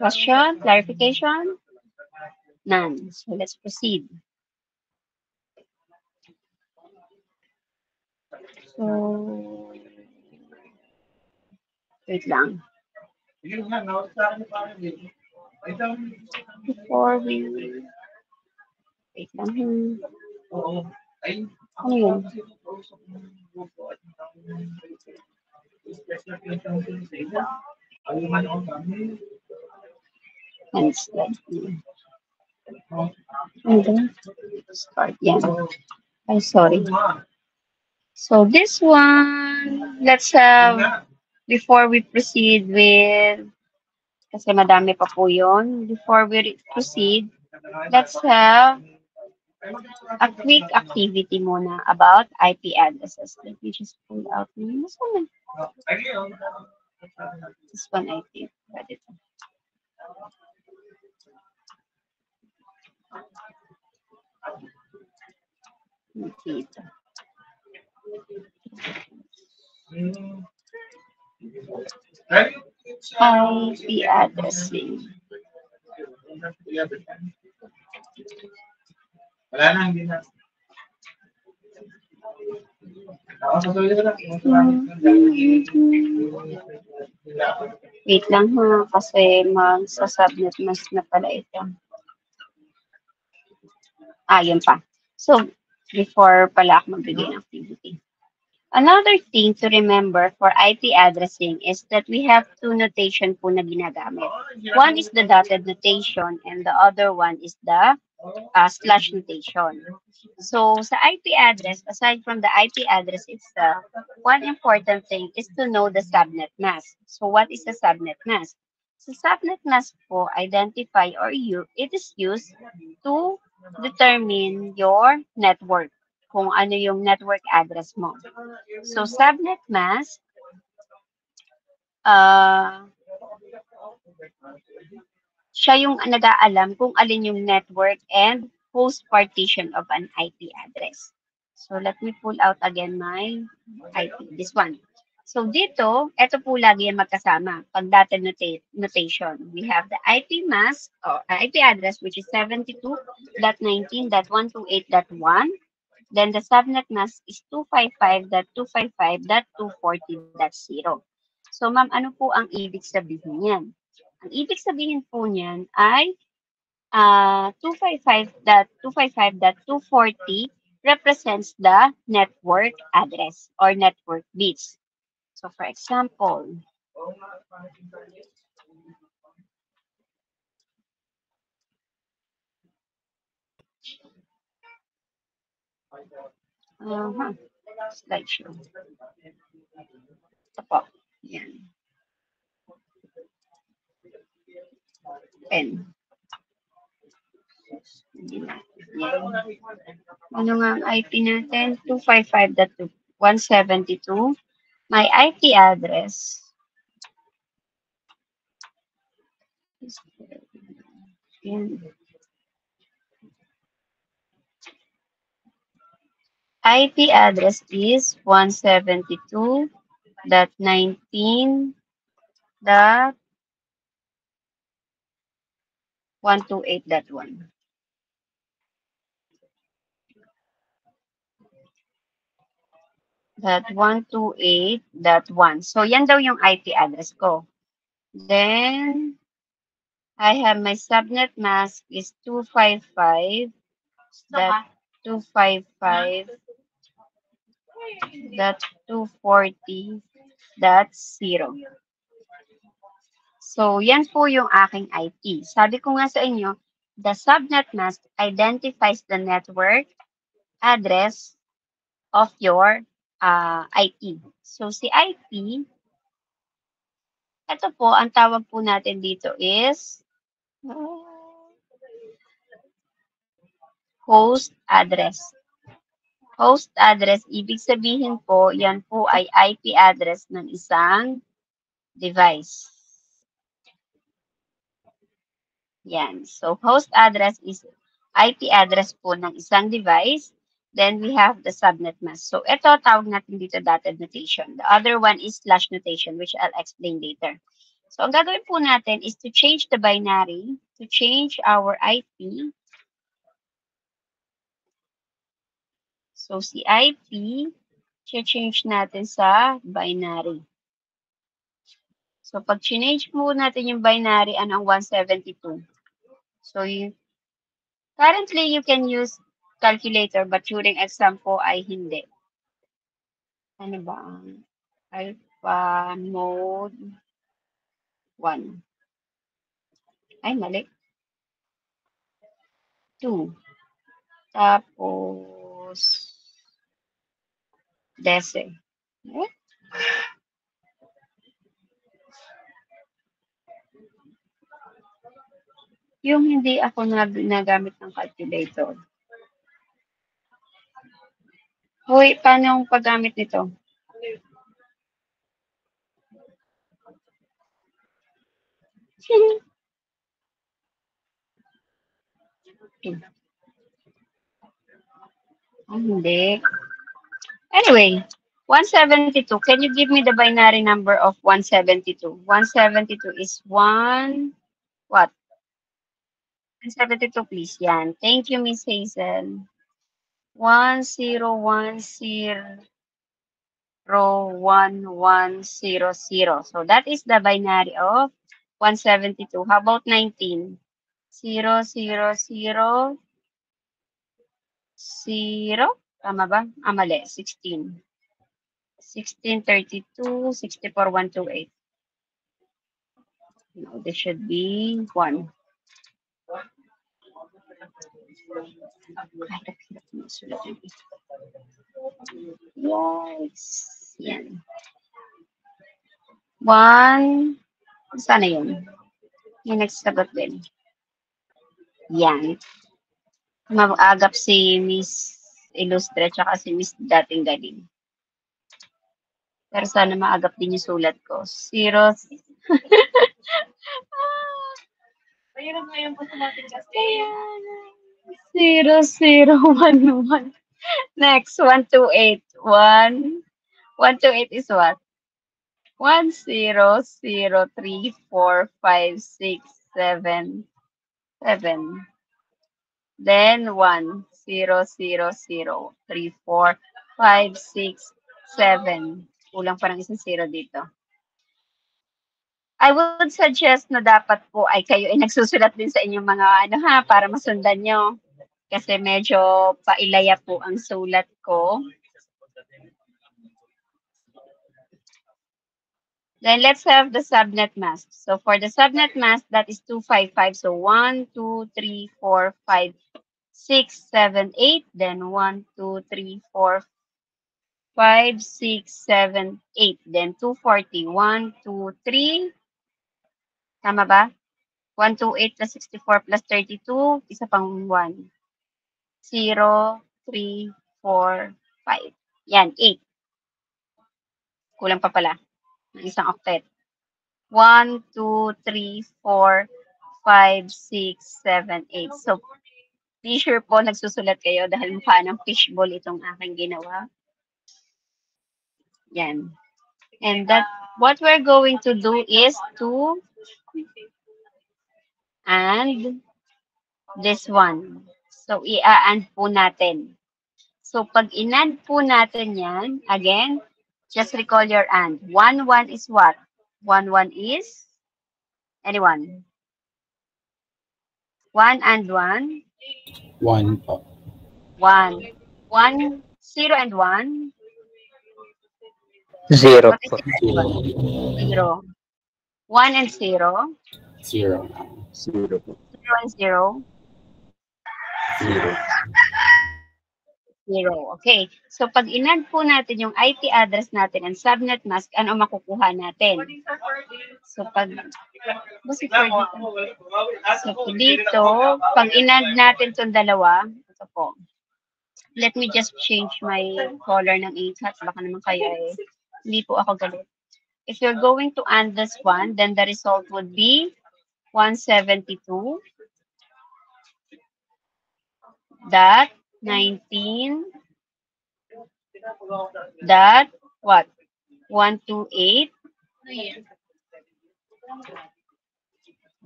Question, clarification? None. So let's proceed. So, wait lang. Before we... Wait lang. Ano yun? Hence, and then start. Yeah. I'm sorry. So this one, let's have, before we proceed with, kasi madami pa po yun, before we proceed, let's have a quick activity muna about IP addresses. Let me just pull out this one. This one, I think. Okay. IP addressing. Wala na, hindi na. Wait lang ha, kasi magsasubmit mas na pala ito. Yun pa. So, before pala ako magbigay ng activity. Another thing to remember for IP addressing is that we have two notation po na ginagamit. One is the dotted notation and the other one is the slash notation. So, sa IP address, aside from the IP address itself, one important thing is to know the subnet mask. So, what is the subnet mask? So, subnet mask po, identify or it is used to determine your network, kung ano yung network address mo. So, subnet mask, siya yung nag-aalam kung alin yung network and host partition of an IP address. So, let me pull out again my IP, this one. So dito, ito po lagi yung magkasama. Pag data notation, we have the IP mask or IP address which is 72.19.128.1. Then the subnet mask is 255.255.240.0. So ma'am, ano po ang ibig sabihin niyan? Ang ibig sabihin po niyan ay 255.255.240 represents the network address or network bits. So for example, slideshow. Ito po. Yan. 10. Yan. Ano nga ang IP natin? 255.172. My IP address yan. IP address is 172.19.128.1. That 128.1. So, yan daw yung IP address ko. Then, I have my subnet mask is 255. That 255. That 240. That's 0. So, yan po yung aking IP. Sabi ko nga sa inyo, the subnet mask identifies the network address of your IP. So, si IP, ito po, ang tawag po natin dito is host address. Host address, ibig sabihin po, yan po ay IP address ng isang device. Yan. So, host address is IP address po ng isang device. Then, we have the subnet mask. So, ito, tawag natin dito dotted notation. The other one is slash notation, which I'll explain later. So, ang gagawin po natin is to change the binary, to change our IP. So, si IP, change natin sa binary. So, pag change mo natin yung binary, ano ang 172? So, currently, you can use calculator, but during exam po ay hindi. Ano ba ang alpha mode 1? Ay, mali. 2. Tapos, dese. Eh? Yung hindi ako nagamit ng calculator. Hoy, paano ang paggamit nito? Hindi. Anyway, 172. Can you give me the binary number of 172? 172 is 1, what? 172, please. Yan. Thank you, Miss Hazel. 10101100. So that is the binary of 172. How about 19? 0000. Tama ba? Mali. 16. 1632, 64128. No, this should be 1. Yes. Yan. 1. Sana yun? Yung nagsagot din. Yan. Mag-agap si Miss Illustre tsaka si Miss Dating Galing. Pero sana maagap din yung sulat ko. 0. Mahirap ngayon po sa natin kasi. 0011. Next, 128. 128 is what? 1 0 0 3 4 5 6 7 7. Then 1 0 0 3 4 5 6 7. Kulang pa ng isang zero dito. I would suggest na dapat po ay kayo ay nagsusulat din sa inyong mga ano ha, para masundan nyo. Kasi medyo pailaya po ang sulat ko. Then let's have the subnet mask. So for the subnet mask, that is 255. So 1, 2, 3, 4, 5, 6, 7, 8. Then 1, 2, 3, 4, 5, 6, 7, 8. Then 240. 1, 2, 3. Tama ba? 128 plus 64 plus 32. Isa pang 1. 0, 3, 4, 5. Yan, 8. Kulang pa pala ng isang octet. 1, 2, 3, 4, 5, 6, 7, 8. So, be sure po nagsusulat kayo dahil mukha ng fishbowl itong aking ginawa. Yan. And that what we're going to do is to and this one. So, i-and po natin. So, pag in-and po natin yan, again, just recall your and. 1, 1 is what? 1, 1 is? Anyone? 1 and 1? 1 po. 1. 1, 0 and 1? Zero What is po. it? 0. 1 and 0? 0. 0 po. 0 and 0? 0. 0. Okay. So, pag in-add po natin yung IP address natin and subnet mask, ano ang makukuha natin? So, pag basta for dito. So, dito, pag in-add natin itong dalawa, ito po. Let me just change my color ng ikat. Baka naman kayo hindi po ako galit. If you're going to add this one, then the result would be 172 dot 19 dot what? 128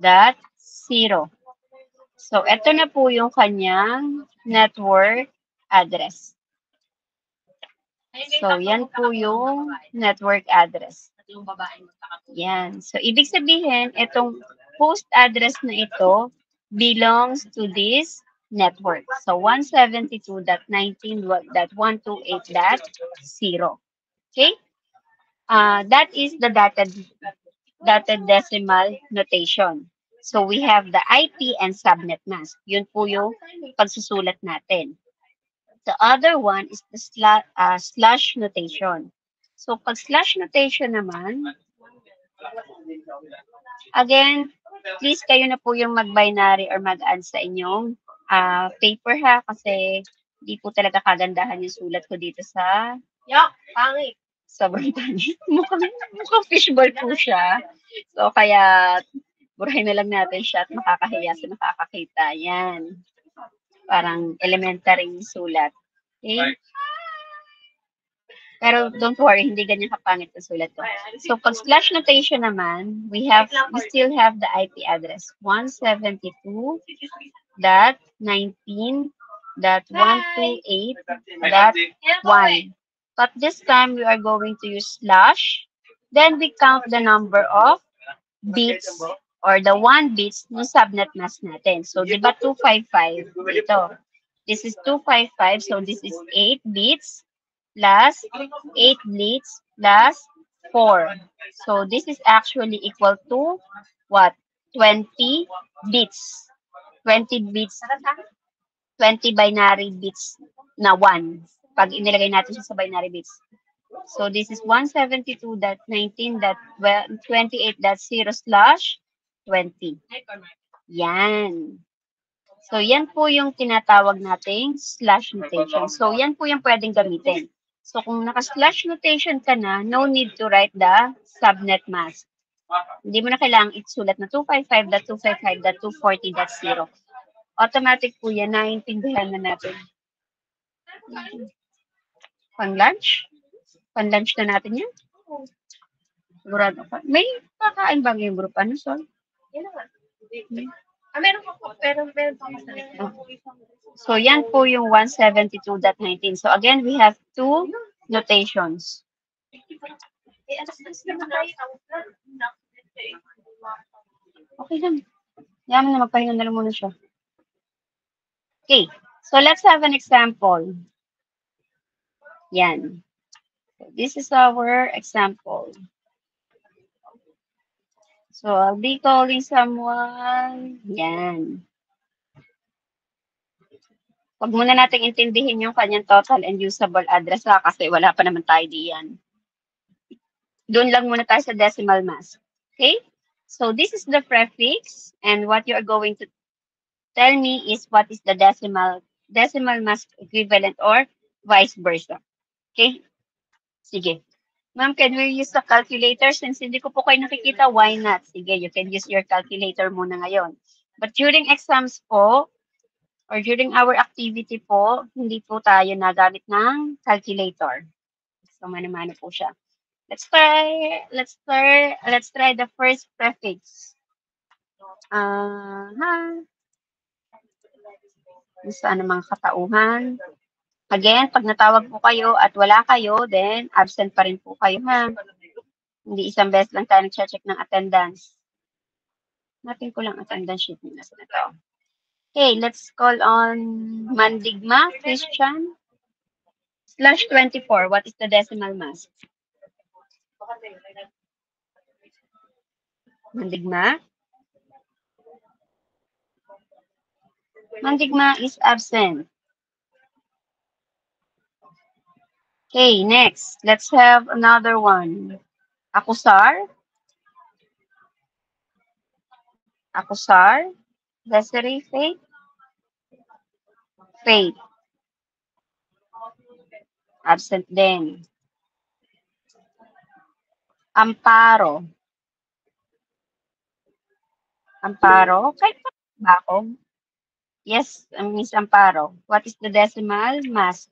dot 0. So, ito na po yung kanyang network address. So, yan po yung network address. Yan. So, ibig sabihin, itong host address na ito belongs to this network. So, 172.19.128.0. Okay? That is the dotted decimal notation. So, we have the IP and subnet mask. Yun po yung pagsusulat natin. The other one is the slash notation. So, pag slash notation naman, again, please kayo na po yung mag-binary or mag-add sa inyong paper ha, kasi hindi po talaga kagandahan yung sulat ko dito sa Pangit. sobrang pangit. Mukhang fishball po siya. So, kaya burahin na lang natin siya at makakahiya sa nakakakita. Yan. Parang elementary sulat. Okay? Pero don't worry, hindi ganyan kapangit ang sulat ko. So, pag slash notation naman, we still have the IP address. 172.19.128.1. But this time, we are going to use slash. Then, we count the number of bits or the 1 bits ng subnet mask natin. So, di ba 255 dito? This is 255. So, this is 8 bits plus 8 bits plus 4. So, this is actually equal to what? 20 bits. 20 bits, 20 binary bits na 1. Pag inilagay natin siya sa binary bits. So, this is 172.19.28.0 slash 20. Yan. So, yan po yung tinatawag nating slash notation. So, yan po yung pwedeng gamitin. So, kung naka-slash notation ka na, no need to write the subnet mask. Hindi mo na kailangang isulat na 255.255.240.0. Automatic po yan, naiintindihan na natin. Pang-lunch? Pang-lunch na natin yan? Sigurado ka. May kakain ba ngayong group? Ano, Sol? Yan na nga. Meron ako, pero meron pa ako So, yan po yung 172.19. So, again, we have two notations. naman tayo. Okay lang. Yaman na, magpahinga na lang muna siya. Okay. So, let's have an example. Yan. So, this is our example. So, I'll be calling someone. Yan. Huwag muna nating intindihin yung kanyang total and usable address kasi wala pa naman tayo diyan. Doon lang muna tayo sa decimal mask. Okay? So, this is the prefix and what you are going to tell me is what is the decimal mask equivalent or vice versa. Okay? Sige. Ma'am, can we use the calculator? Since hindi ko po kayo nakikita, why not? Sige, you can use your calculator muna ngayon. But during exams po, or during our activity po, hindi po tayo nagamit ng calculator. So, mano-mano po siya. Let's try the first prefix. Saan ang mga katauhan? Again, pag natawag po kayo at wala kayo, then absent pa rin po kayo, ha? Hindi isang beses lang tayo nag-check ng attendance. Natin ko lang attendance sheet nila sa ito. Okay, let's call on Mandigma, Christian. /24, what is the decimal mask? Mandigma? Mandigma is absent. Okay, next. Let's have another one. Akusar? Akusar? Desiree, Faith? Faith. Absent din. Amparo. Amparo? Kahit ba ako? Yes, Miss Amparo. What is the decimal mask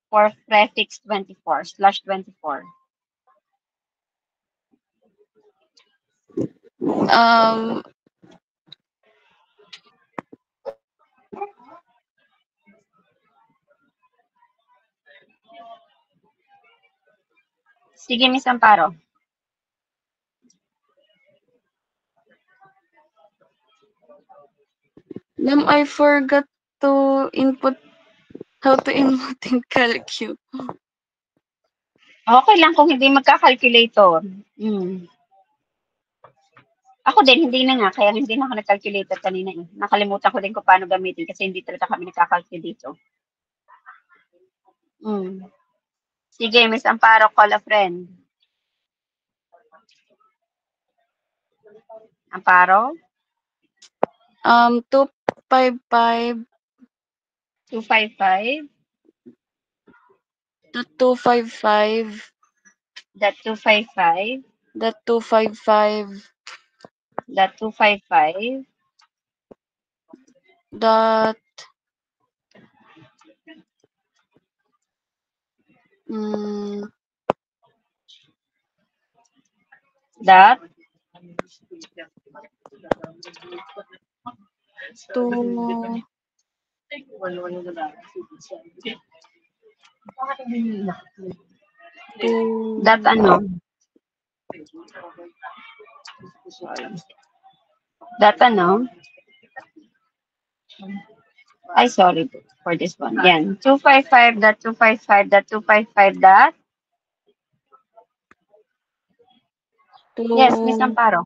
for prefix 24, /24? Sige, Miss Amparo. Ma'am, I forgot to input how to input in calcu. Okay lang kung hindi magka-calculator. Ako din, hindi na nga. Kaya hindi na ako nag-calculator kanina eh. Nakalimutan ko din kung paano gamitin kasi hindi talaga kami nagka-calculator. Sige, Miss Amparo, call a friend. Amparo? 255. 255. The 255. That 255. The 255. That 255. That That to that ano? That ano? Ay, sorry for this one. Yan. 255, that 255, that 255, that. Yes, Miss Amparo.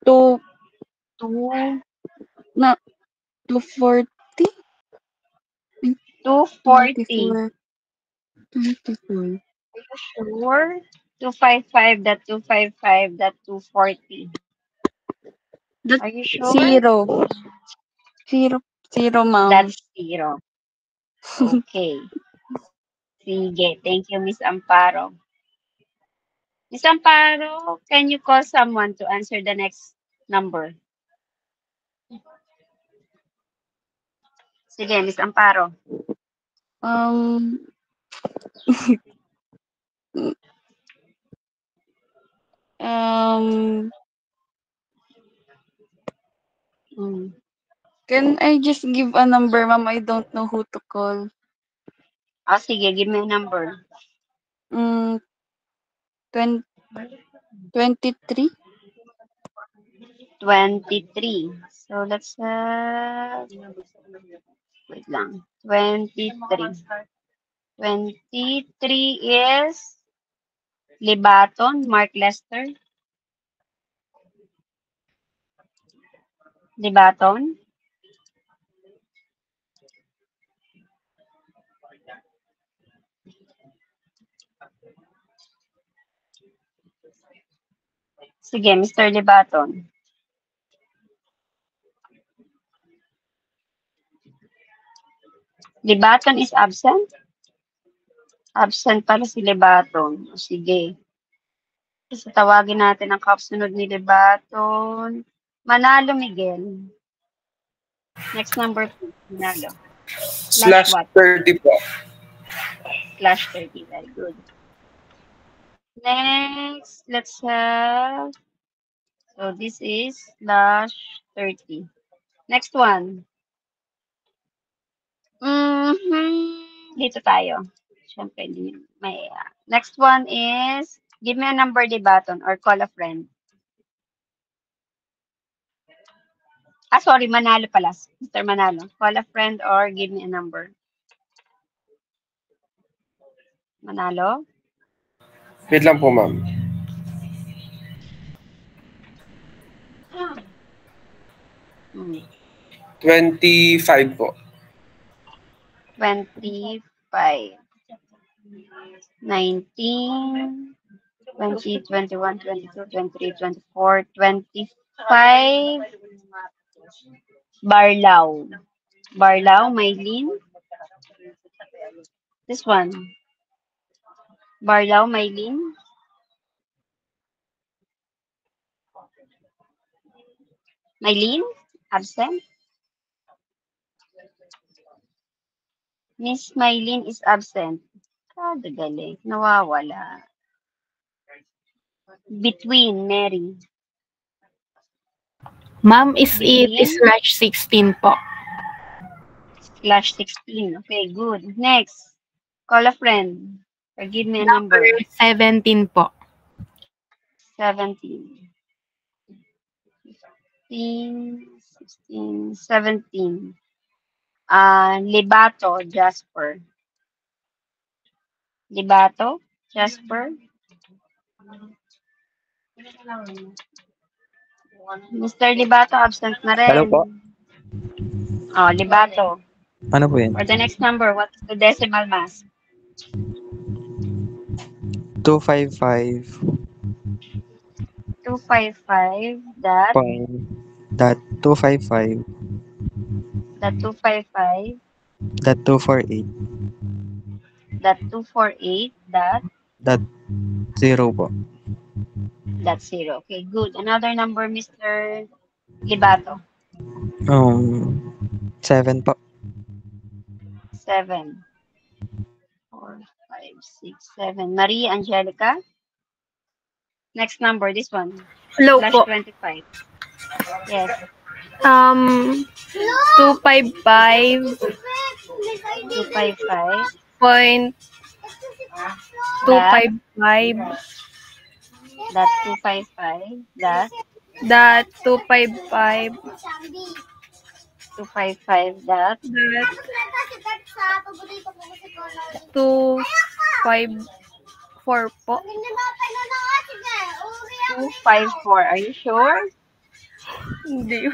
240. 240. 24. Sure. 255, that 255, that 240. Are you sure? Zero, ma'am. That's 0. Okay. Sige. Thank you, Miss Amparo. Miss Amparo, can you call someone to answer the next number? Sige, Miss Amparo. Mm. Can I just give a number, ma'am? I don't know who to call. Sige, give me a number. 23? 23. So, let's, wait lang. 23. 23 is Libaton, Mark Lester. Libaton. Sige, Mr. Libaton. Libaton is absent? Absent pala si Libaton. O, sige. So, tawagin natin ang kasunod ni Libaton. Manalo, Miguel. Next number 2, Manalo. Slash what? 30 po. Slash 30. Very good. Next, let's have, so this is slash 30. Next one. Dito tayo. Siyempre, hindi may, next one is, give me a number, Libaton, or call a friend. Sorry, Manalo pala. Mr. Manalo. Call a friend or give me a number. Manalo? Wait lang po, ma'am. Hmm. 25 po. 25. 19, 20, 21, 22, 23, 24, 25. Barlaw. Barlaw, Maylin. This one. Barlaw, Maylin. Maylin, absent. Miss Maylin is absent. Kadagaling, nawawala. Between, Mary. Ma'am, is it Between? slash 16 po. Slash 16. Okay, good. Next. Call a friend. Or give me a number. 17 po. 17. 15, 16, 17. Libato, Jasper. Libato, Jasper. Mr. Libato, absent na rin. Hello po. Libato. Ano po yun? For the next number, what is the decimal mass? 255 255 dot point dot 255 dot 255 dot 248 dot 248 dot dot 0 po. dot 0. Okay, good. Another number, Mr. Libato. 7 po. 7. 4, 5, 6, 7. Maria Angelica. Next number, this one. Hello Slash po. 25. Yes. 255 255 point 255 dot 255 dot dot 255 255 dot 254 po. 254. Are you sure? Hindi.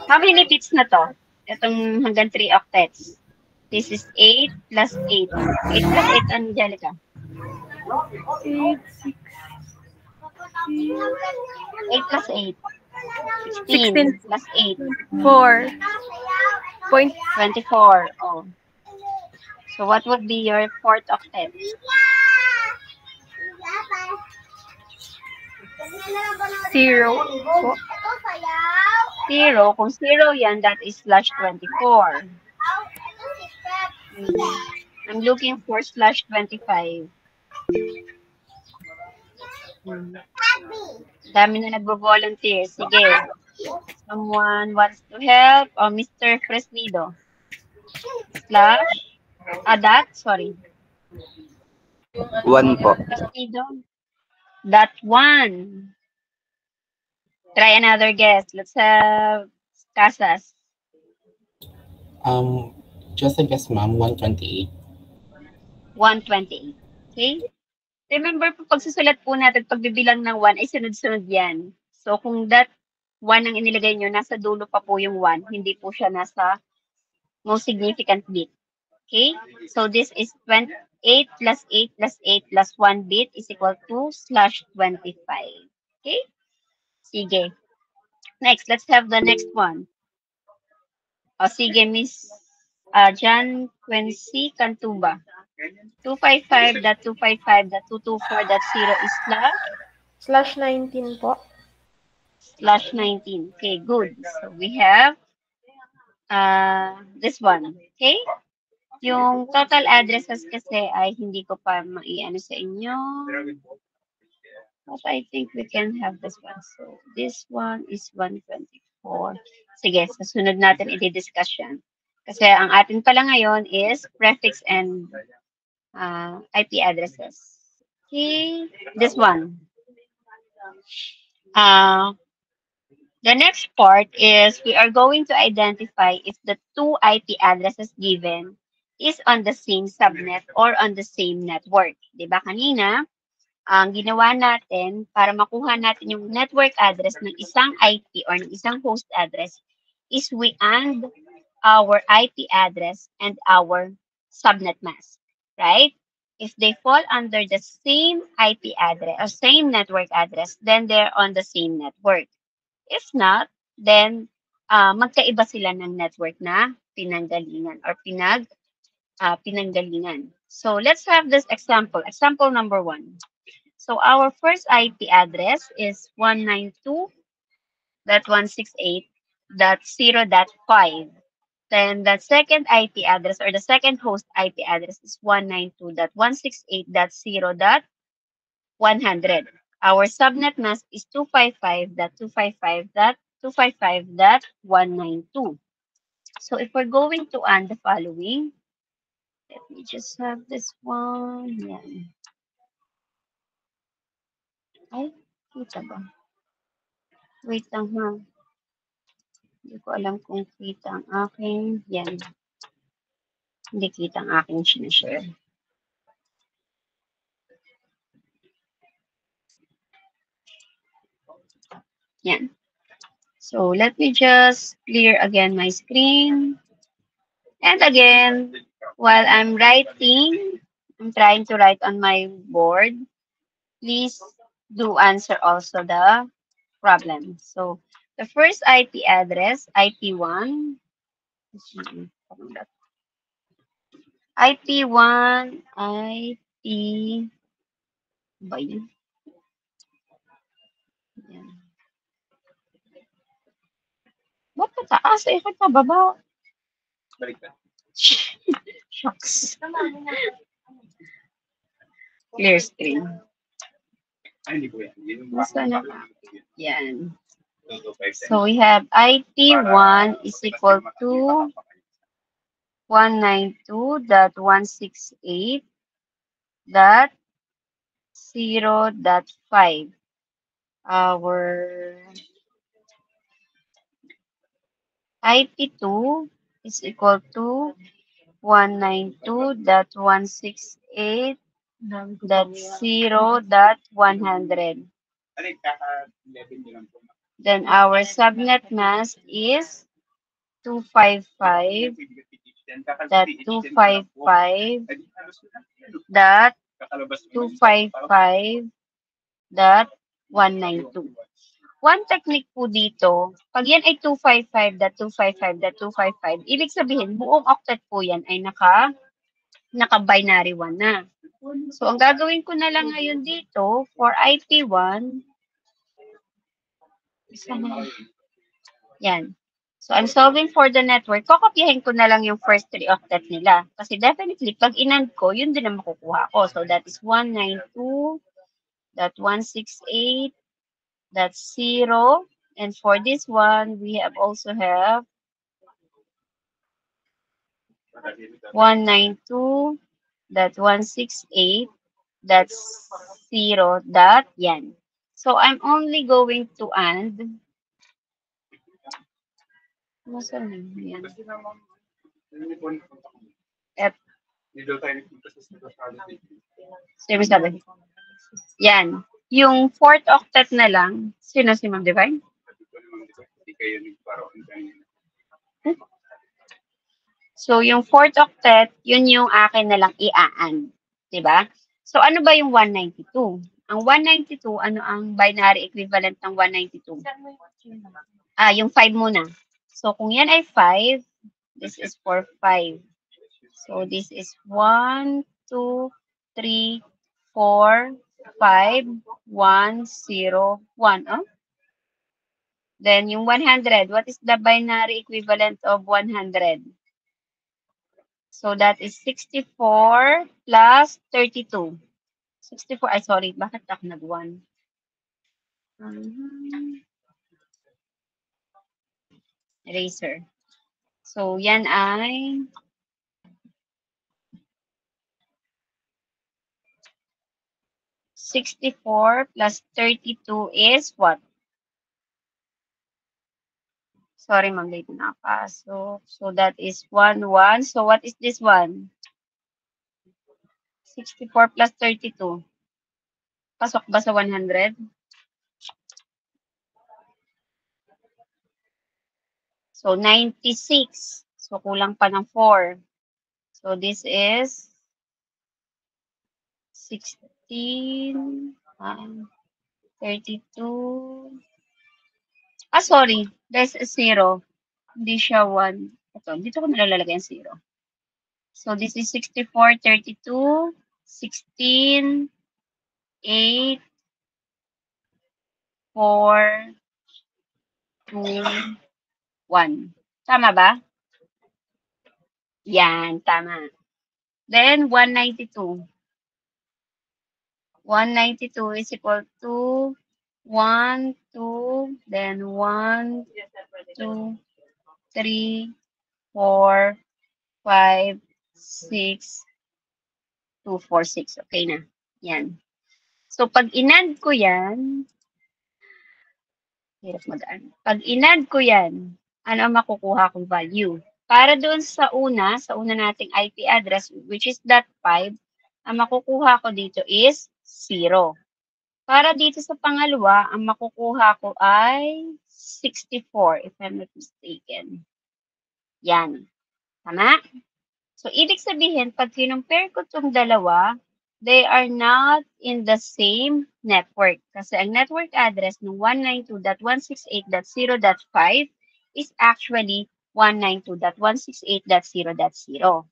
How many bits na to? Itong hanggang 3 octets. This is 8 plus 8. 8 plus 8, Angelica. 8 plus 8. 16 plus 8. 24. Oh. So what would be your 4th octet? 0 po. 0. Kung 0 yan, that is slash 24. I'm looking for slash 25. Dami na nagbo-volunteer. Sige. Someone wants to help? Oh, Mr. Fresnido. Slash? Sorry. 1 po. Fresnido. Dot 1. Try another guess. Let's have Casas. Just a guess, ma'am, 128. 128. Okay? Remember po, pagsusulat po natin, pagbibilang ng 1 ay sunod-sunod yan. So, kung that 1 ang inilagay nyo, nasa dulo pa po yung 1. Hindi po siya nasa most significant bit. Okay? So, this is 28 plus 8 plus 8 plus 1 bit is equal to /25. Okay? Sige. Next, let's have the next one. O, sige, Miss John Quincy Cantuba. 255.255.224.0 is /19 po. /19. Okay, good. So we have this one. Okay? Yung total addresses kasi ay hindi ko pa maiano sa inyo. But I think we can have this one. So this one is 124. Sige, sa sunod natin i-discuss yan. Kasi ang atin pala ngayon is prefix and IP addresses. Okay, this one. The next part is we are going to identify if the two IP addresses given is on the same subnet or on the same network. Diba kanina, ang ginawa natin para makuha natin yung network address ng isang IP or ng isang host address is we AND our IP address and our subnet mask, right? If they fall under the same IP address or same network address, then they're on the same network. If not, then magkaiba sila ng network na pinanggalingan or pinanggalingan. So let's have this example. Example number 1. So our first IP address is 192.168.0.5. Then the second IP address or the second host IP address is 192.168.0.100. Our subnet mask is 255.255.255.192. So if we're going to AND the following, let me just have this one. Yan. Ay, kita ba? Wait lang ha. Hindi ko alam kung kita ang aking. Yan. Hindi kita ang aking sinashare. Yan. So let me just clear again my screen. And again, while I'm writing, I'm trying to write on my board. Please do answer also the problem. So the first IP address, IP1, IP1, IP, ba yun? Yan. Ba't pataas? Eh, ba't pababa? Shucks. Clear screen. Basta na. Yan. So we have IP1 is equal to 192.168.0.5. Our IP2 is equal to 192.168.0.100. Then our subnet mask is 255.255.255.192. One technique po dito, pag yan ay 255.255.255, ibig sabihin, buong octet po yan ay naka-binary 1 na. So, ang gagawin ko na lang ngayon dito, for IP1, yan. So, I'm solving for the network. Kokopyahin ko na lang yung first 3 octet nila. Kasi definitely, pag inand ko, yun din ang makukuha ko. So, that is 192.168. That's 0. And for this one, we have also have 192.168. That's 0. Dot yan. So, I'm only going to AND. Nasaan na yan? At, sabi. Yan. Yung fourth octet na lang. Sino si Ma'am Divine? So, yung fourth octet, yun yung akin na lang i-AND. Diba? So, ano ba yung 192? Ang 192, ano ang binary equivalent ng 192? Yung 5 muna. So, kung yan ay 5, this is for 5. So, this is 1, 2, 3, 4, 5, 1, 0, 1. Oh? Then, yung 100, what is the binary equivalent of 100? So, that is 64 plus 32. 64, sorry, bakit ako nag-1? Eraser. So, yan ay 64 plus 32 is what? Sorry, ma'am, late na pasok. So, that is 1, 1. So, what is this one? 64 plus 32. Pasok ba sa 100? So, 96. So, kulang pa ng 4. So, this is 16, 32. Sorry. There's a 0. Hindi siya 1. Ito, dito ko nalalagay ang 0. So, this is 64, 32, 16, 8, 4, 2, 1. Tama ba? Yan, tama. Then, 192. 192 is equal to 1, 2, then 1, 2, 3, 4, 5, 6, 2, 4, 6. Okay na. Yan. So, pag inand ko yan, hirap mag-ano. Pag inand ko yan, ano ang makukuha kong value? Para doon sa una nating IP address, which is .5, ang makukuha ko dito is 0. Para dito sa pangalawa, ang makukuha ko ay 64, if I'm not mistaken. Yan. Tama? So, ibig sabihin, pag kinumpare ko itong dalawa, they are not in the same network. Kasi ang network address ng 192.168.0.5 is actually 192.168.0.0.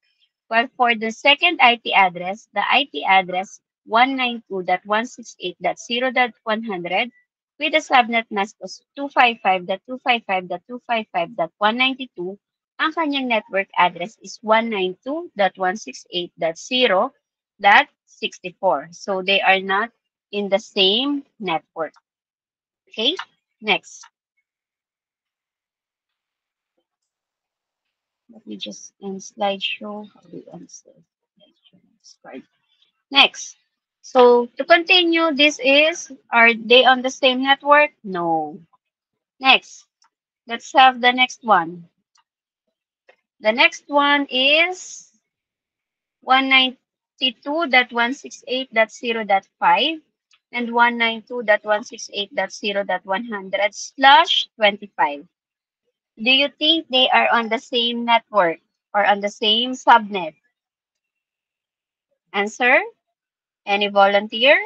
Well, for the second IP address, the IP address 192.168.0.100 with a subnet mask of 255.255.255.192, ang kanyang network address is 192.168.0.64. So they are not in the same network. Okay, next. Let me just end slideshow. Next. So to continue, are they on the same network? No. Next. Let's have the next one. The next one is 192.168.0.5 and 192.168.0.100/25. Do you think they are on the same network or on the same subnet? Answer? Any volunteer?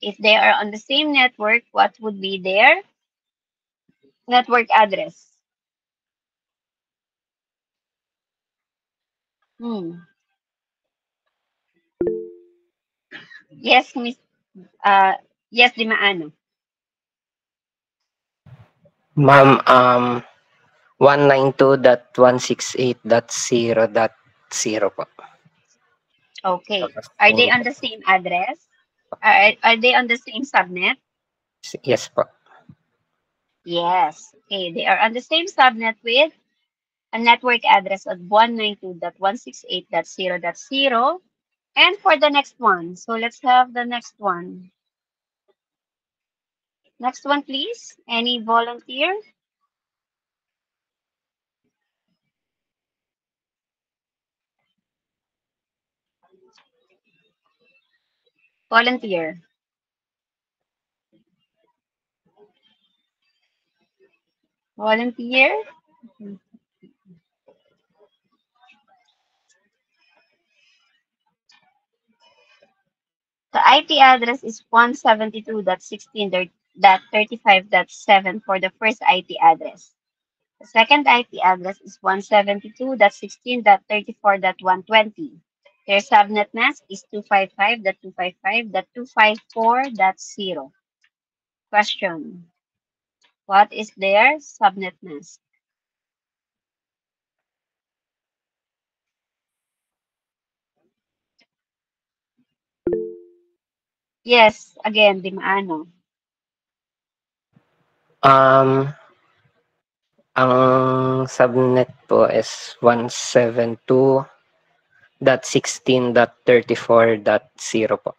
If they are on the same network, what would be their network address? Yes, Miss. Yes, Di Maano. Ma'am, 192.168.0.0 po. Okay. Are they on the same address? Are they on the same subnet? Yes po. Yes. Okay. They are on the same subnet with a network address of 192.168.0.0. And for the next one, so let's have the next one. Next one, please. Any volunteer? Volunteer. Volunteer? The IP address is 172.16.35.7 for the first IP address. The second IP address is 172.16.34.120. Their subnet mask is 255.255.254.0. Question. What is their subnet mask? Yes, again, di maano. Ang subnet po is 172.16.34.0 po.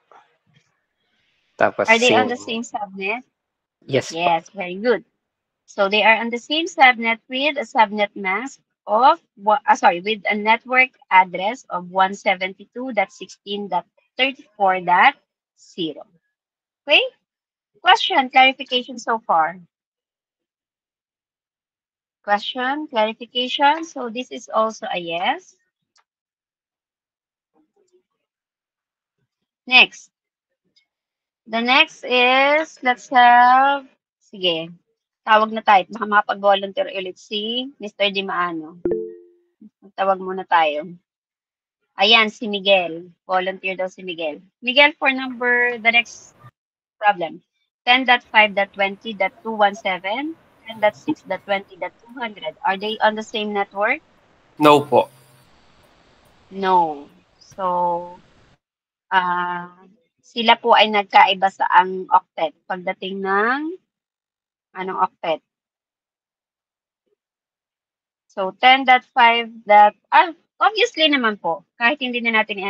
Tapos Are they on the same subnet? Yes po. Yes, very good. So they are on the same subnet with a subnet mask of, with a network address of 172.16.34.0. Okay? Question, clarification so far. Question, clarification. So this is also a yes. Next. The next is, let's have, sige, tawag na tayo. Baka makapag-volunteer ulit si Mr. Dimaano. Tawag muna tayo. Ayan, si Miguel. Volunteer daw si Miguel. Miguel, for the next problem. 10.5.20.217, 10.6.20.200. Are they on the same network? No po. No. So, sila po ay nagkaiba sa ang octet pagdating ng anong octet. So, 10.5 obviously naman po, kahit hindi na natin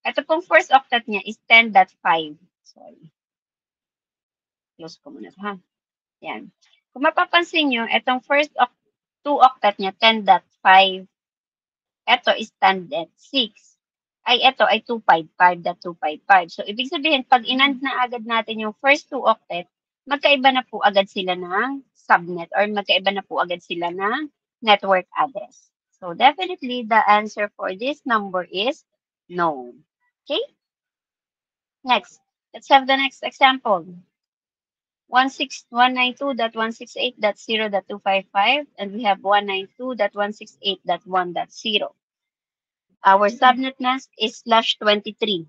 ito pong first octet niya is 10.5. Sorry. Close ko muna, ha? Yan. Kung mapapansin nyo, itong first 2 octet niya, 10.5. Ito is 10.6. Ito ay 255.255. So, ibig sabihin, pag inand na agad natin yung first 2 octet, magkaiba na po agad sila ng subnet or magkaiba na po agad sila ng network address. So, definitely, the answer for this number is no. Okay? Next, let's have the next example. 192.168.0.255 and we have 192.168.1.0. Our subnet mask is /23.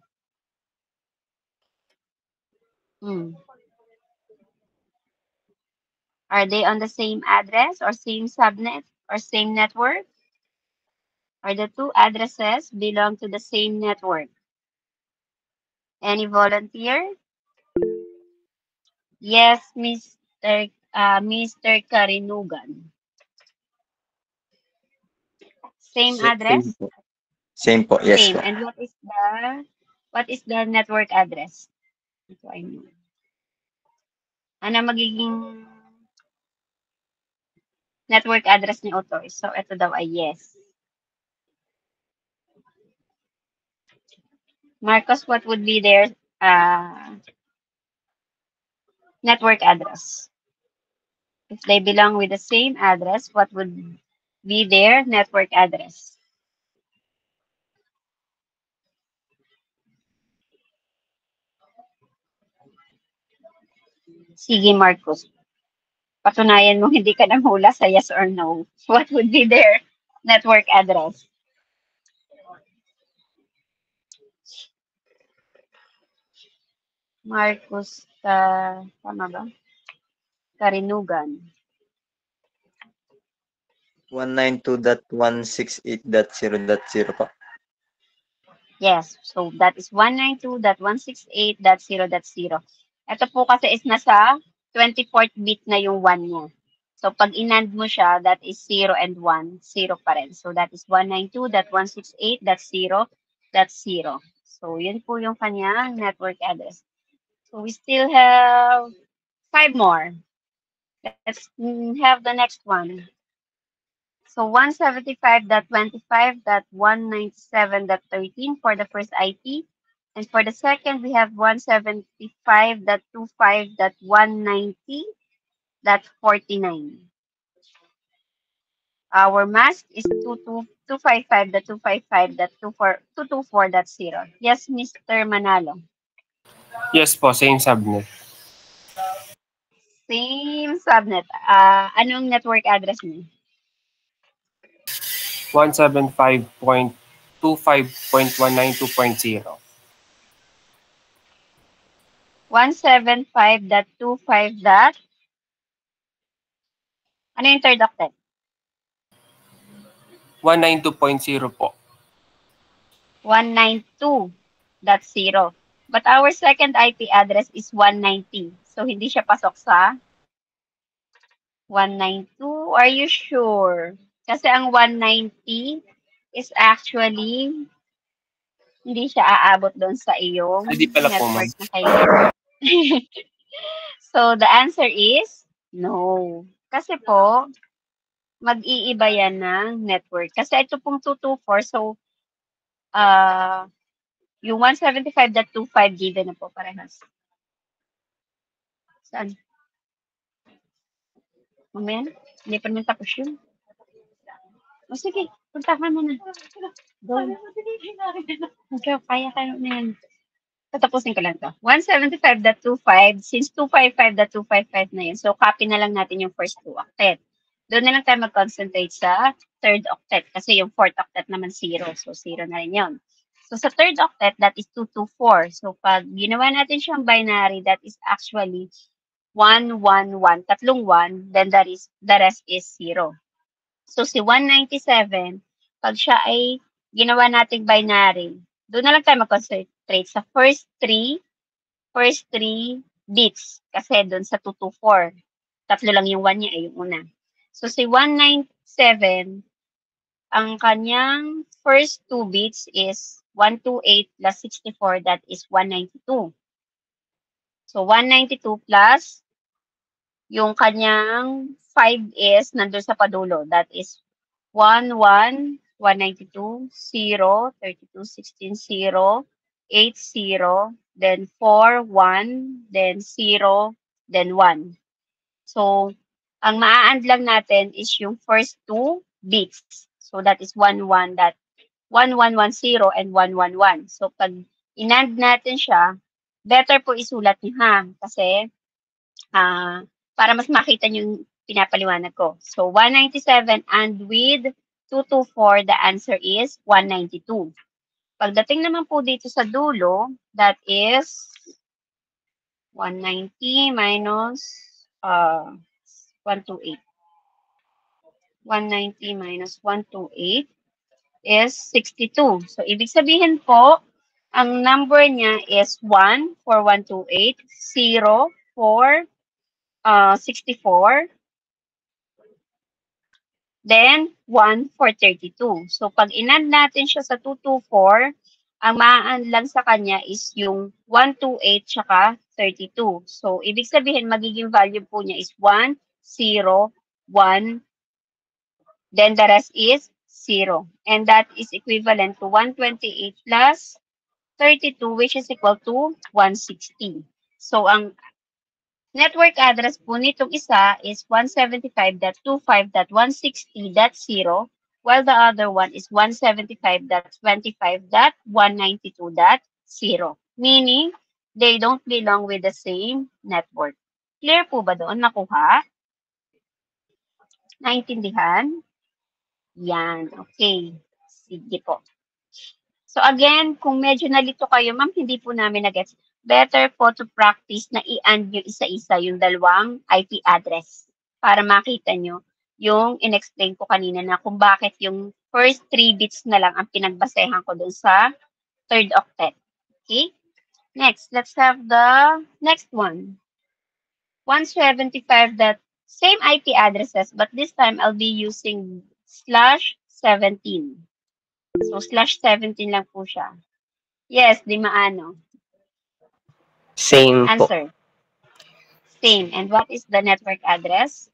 Are they on the same address or same subnet or same network? Or the two addresses belong to the same network? Any volunteer? Yes, Mr. Karinugan. Same address? Same po. Same po, yes Same. po. And what is the network address? Ito I know. Ano magiging network address ni Otoy? So, ito daw ay yes. Marcos, what would be their network address? If they belong with the same address, what would be their network address? Sige, Marcos. Patunayan mo hindi ka nanghula sa yes or no. What would be their network address? Marcos, tama ba? Karinugan. 192.168.0.0 po. Yes, so that is 192.168.0.0. Ito po kasi is nasa 24th bit na yung 1 niya. So pag inand mo siya, that is 0 and 1, 0 pa rin. So that is 192.168.0.0. So yun po yung kanyang network address. So we still have 5 more. Let's have the next one. So 175.25.197.13 for the first IP. And for the second, we have 175.25.190.49. Our mask is 255.255.224.0. Yes, Mr. Manalo. Yes po, same subnet. Same subnet. Anong network address mo? 175.25.192.0. 175.25. Ano yung third octet? 192.0 po. 192.0. But our second IP address is 190. So, hindi siya pasok sa 192. Are you sure? Kasi ang 190 is actually hindi siya aabot doon sa iyong Hindi pala po, network ma'am. na kailangan. So, the answer is no. Kasi po, mag-iiba yan ng network. Kasi ito pong 224, so, yung 175.25 given na po parehas. Saan? Mamaya na. Hindi pa naman tapos yun. O sige, puntahan mo na. Go. Okay, kaya kayo na yan. Tatapusin ko lang to. 175.25, since 255.255 na yun, so copy na lang natin yung first 2 octet. Doon na lang tayo mag-concentrate sa third octet kasi yung fourth octet naman 0. So 0 na rin yun. So sa third octet, that is 224. So pag ginawa natin siyang binary, that is actually 1, 1, 1, tatlong 1, then the rest is 0. So si 197, pag siya ay ginawa nating binary, doon na lang tayo mag-concentrate sa first 3 bits kasi doon sa 224. Tatlo lang yung 1 niya ay yung una. So si 197, ang kanyang first 2 bits is 128 plus 64, that is 192. So 192 plus yung kanyang 5 is nandun sa padulo, that is 1, 1, 192, 0, 32, 16, 0, 8, 0, then 4, 1, then 0, then 1. So, ang maa-add lang natin is yung first 2 bits. So, that is 1, 1, that 1, 1, 1, 0, and 1, 1, 1. So, pag in-add natin siya, better po isulat niyo ha. Kasi, para mas makita niyo yung pinapaliwanag ko. So, 197 and with 224, the answer is 192. Pagdating naman po dito sa dulo, that is 190 minus 128. 190 minus 128 is 62. So, ibig sabihin po, ang number niya is 1 for 128, 0 for 64, then 1 for 32. So, pag in-add natin siya sa 224, ang maa-add lang sa kanya is yung 128 tsaka 32. So, ibig sabihin, magiging value po niya is 1, 0, 1, then the rest is 0. And that is equivalent to 128 plus 32, which is equal to 160. So, ang network address po nitong isa is 175.25.160.0, while the other one is 175.25.192.0. Meaning, they don't belong with the same network. Clear po ba doon? Nakuha? Naintindihan? Yan. Okay. Sige po. So again, kung medyo nalito kayo, ma'am, hindi po namin na-gets. Better po to practice na i-and yung isa-isa yung dalawang IP address para makita nyo yung in-explain ko kanina na kung bakit yung first 3 bits na lang ang pinagbasehan ko dun sa third octet. Okay? Next, let's have the next one. 175 that same IP addresses, but this time I'll be using /17. So /17 lang po siya. Yes, di maano. Same po. Answer. Same. And what is the network address?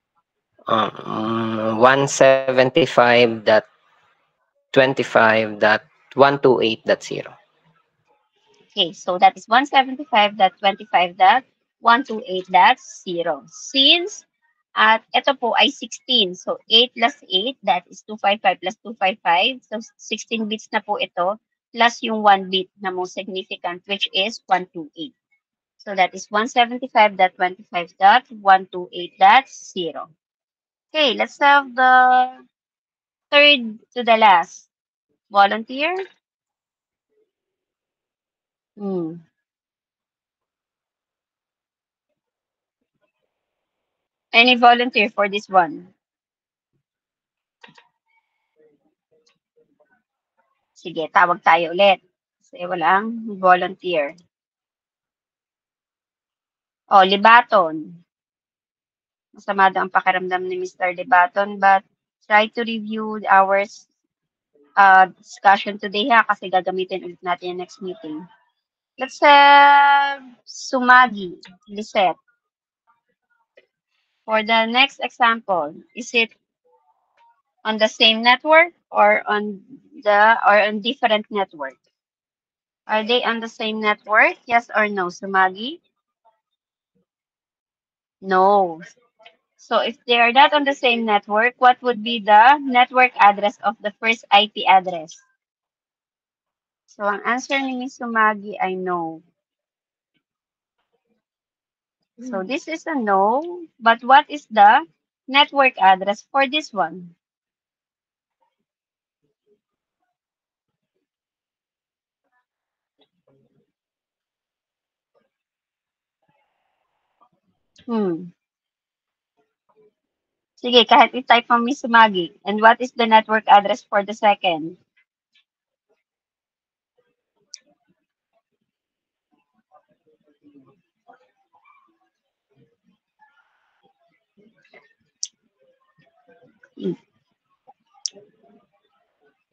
175.25.128.0. Okay, so that is 175.25.128.0. Since at ito po ay 16. So 8 plus 8, that is 255 plus 255. So 16 bits na po ito plus yung 1 bit na most significant, which is 128. So that is 175.25.128.0. Okay, let's have the third to the last. Volunteer? Any volunteer for this one? Sige, tawag tayo ulit. Kasi walang volunteer. Oh, Libaton. Masama daw ang pakiramdam ni Mr. Libaton, but try to review our discussion today ha, kasi gagamitin ulit natin yung next meeting. Let's have Sumagi, Lisette. For the next example, is it on the same network or on different network? Are they on the same network? Yes or no, Sumagi? No. So if they are not on the same network, what would be the network address of the first IP address? So ang answer ni Miss Sumagi ay no. So this is a no, but what is the network address for this one? Sige, kahit i-type mo Miss Sumagi. And what is the network address for the second?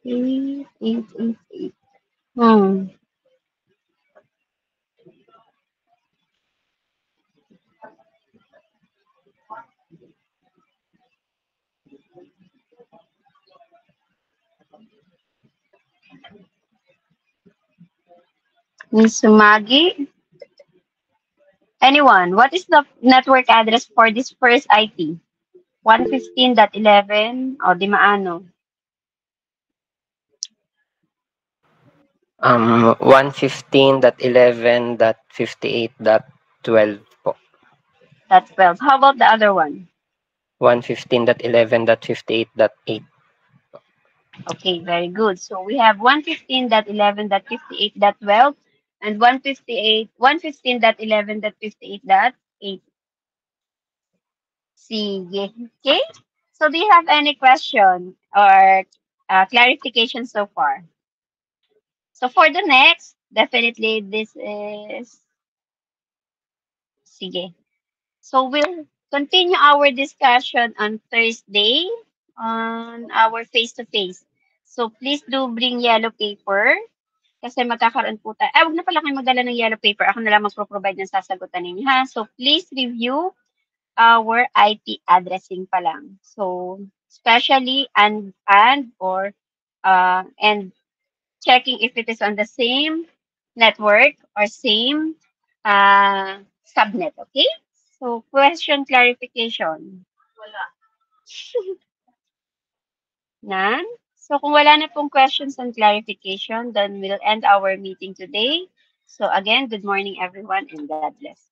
Eight. Miss Sumagi? Anyone, what is the network address for this first IP? 115.11 o di maano? 115.11.58.12 po. That's 12. How about the other one? 115.11.58.8. Okay, very good. So we have 115.11.58.12 and 115.11.58.8. Sige. Okay? So do you have any question or clarification so far? So for the next, definitely this is... Sige. So we'll continue our discussion on Thursday on our face-to-face. So please do bring yellow paper kasi magkakaroon po tayo. Huwag na pala kayo magdala ng yellow paper. Ako na lang mag-provide ng sasagutan ninyo ha. So please review our IP addressing pa lang. So especially and checking if it is on the same network or same subnet, okay? So, question clarification. Wala. None? So, kung wala na pong questions and clarification, then we'll end our meeting today. So, again, good morning, everyone, and God bless.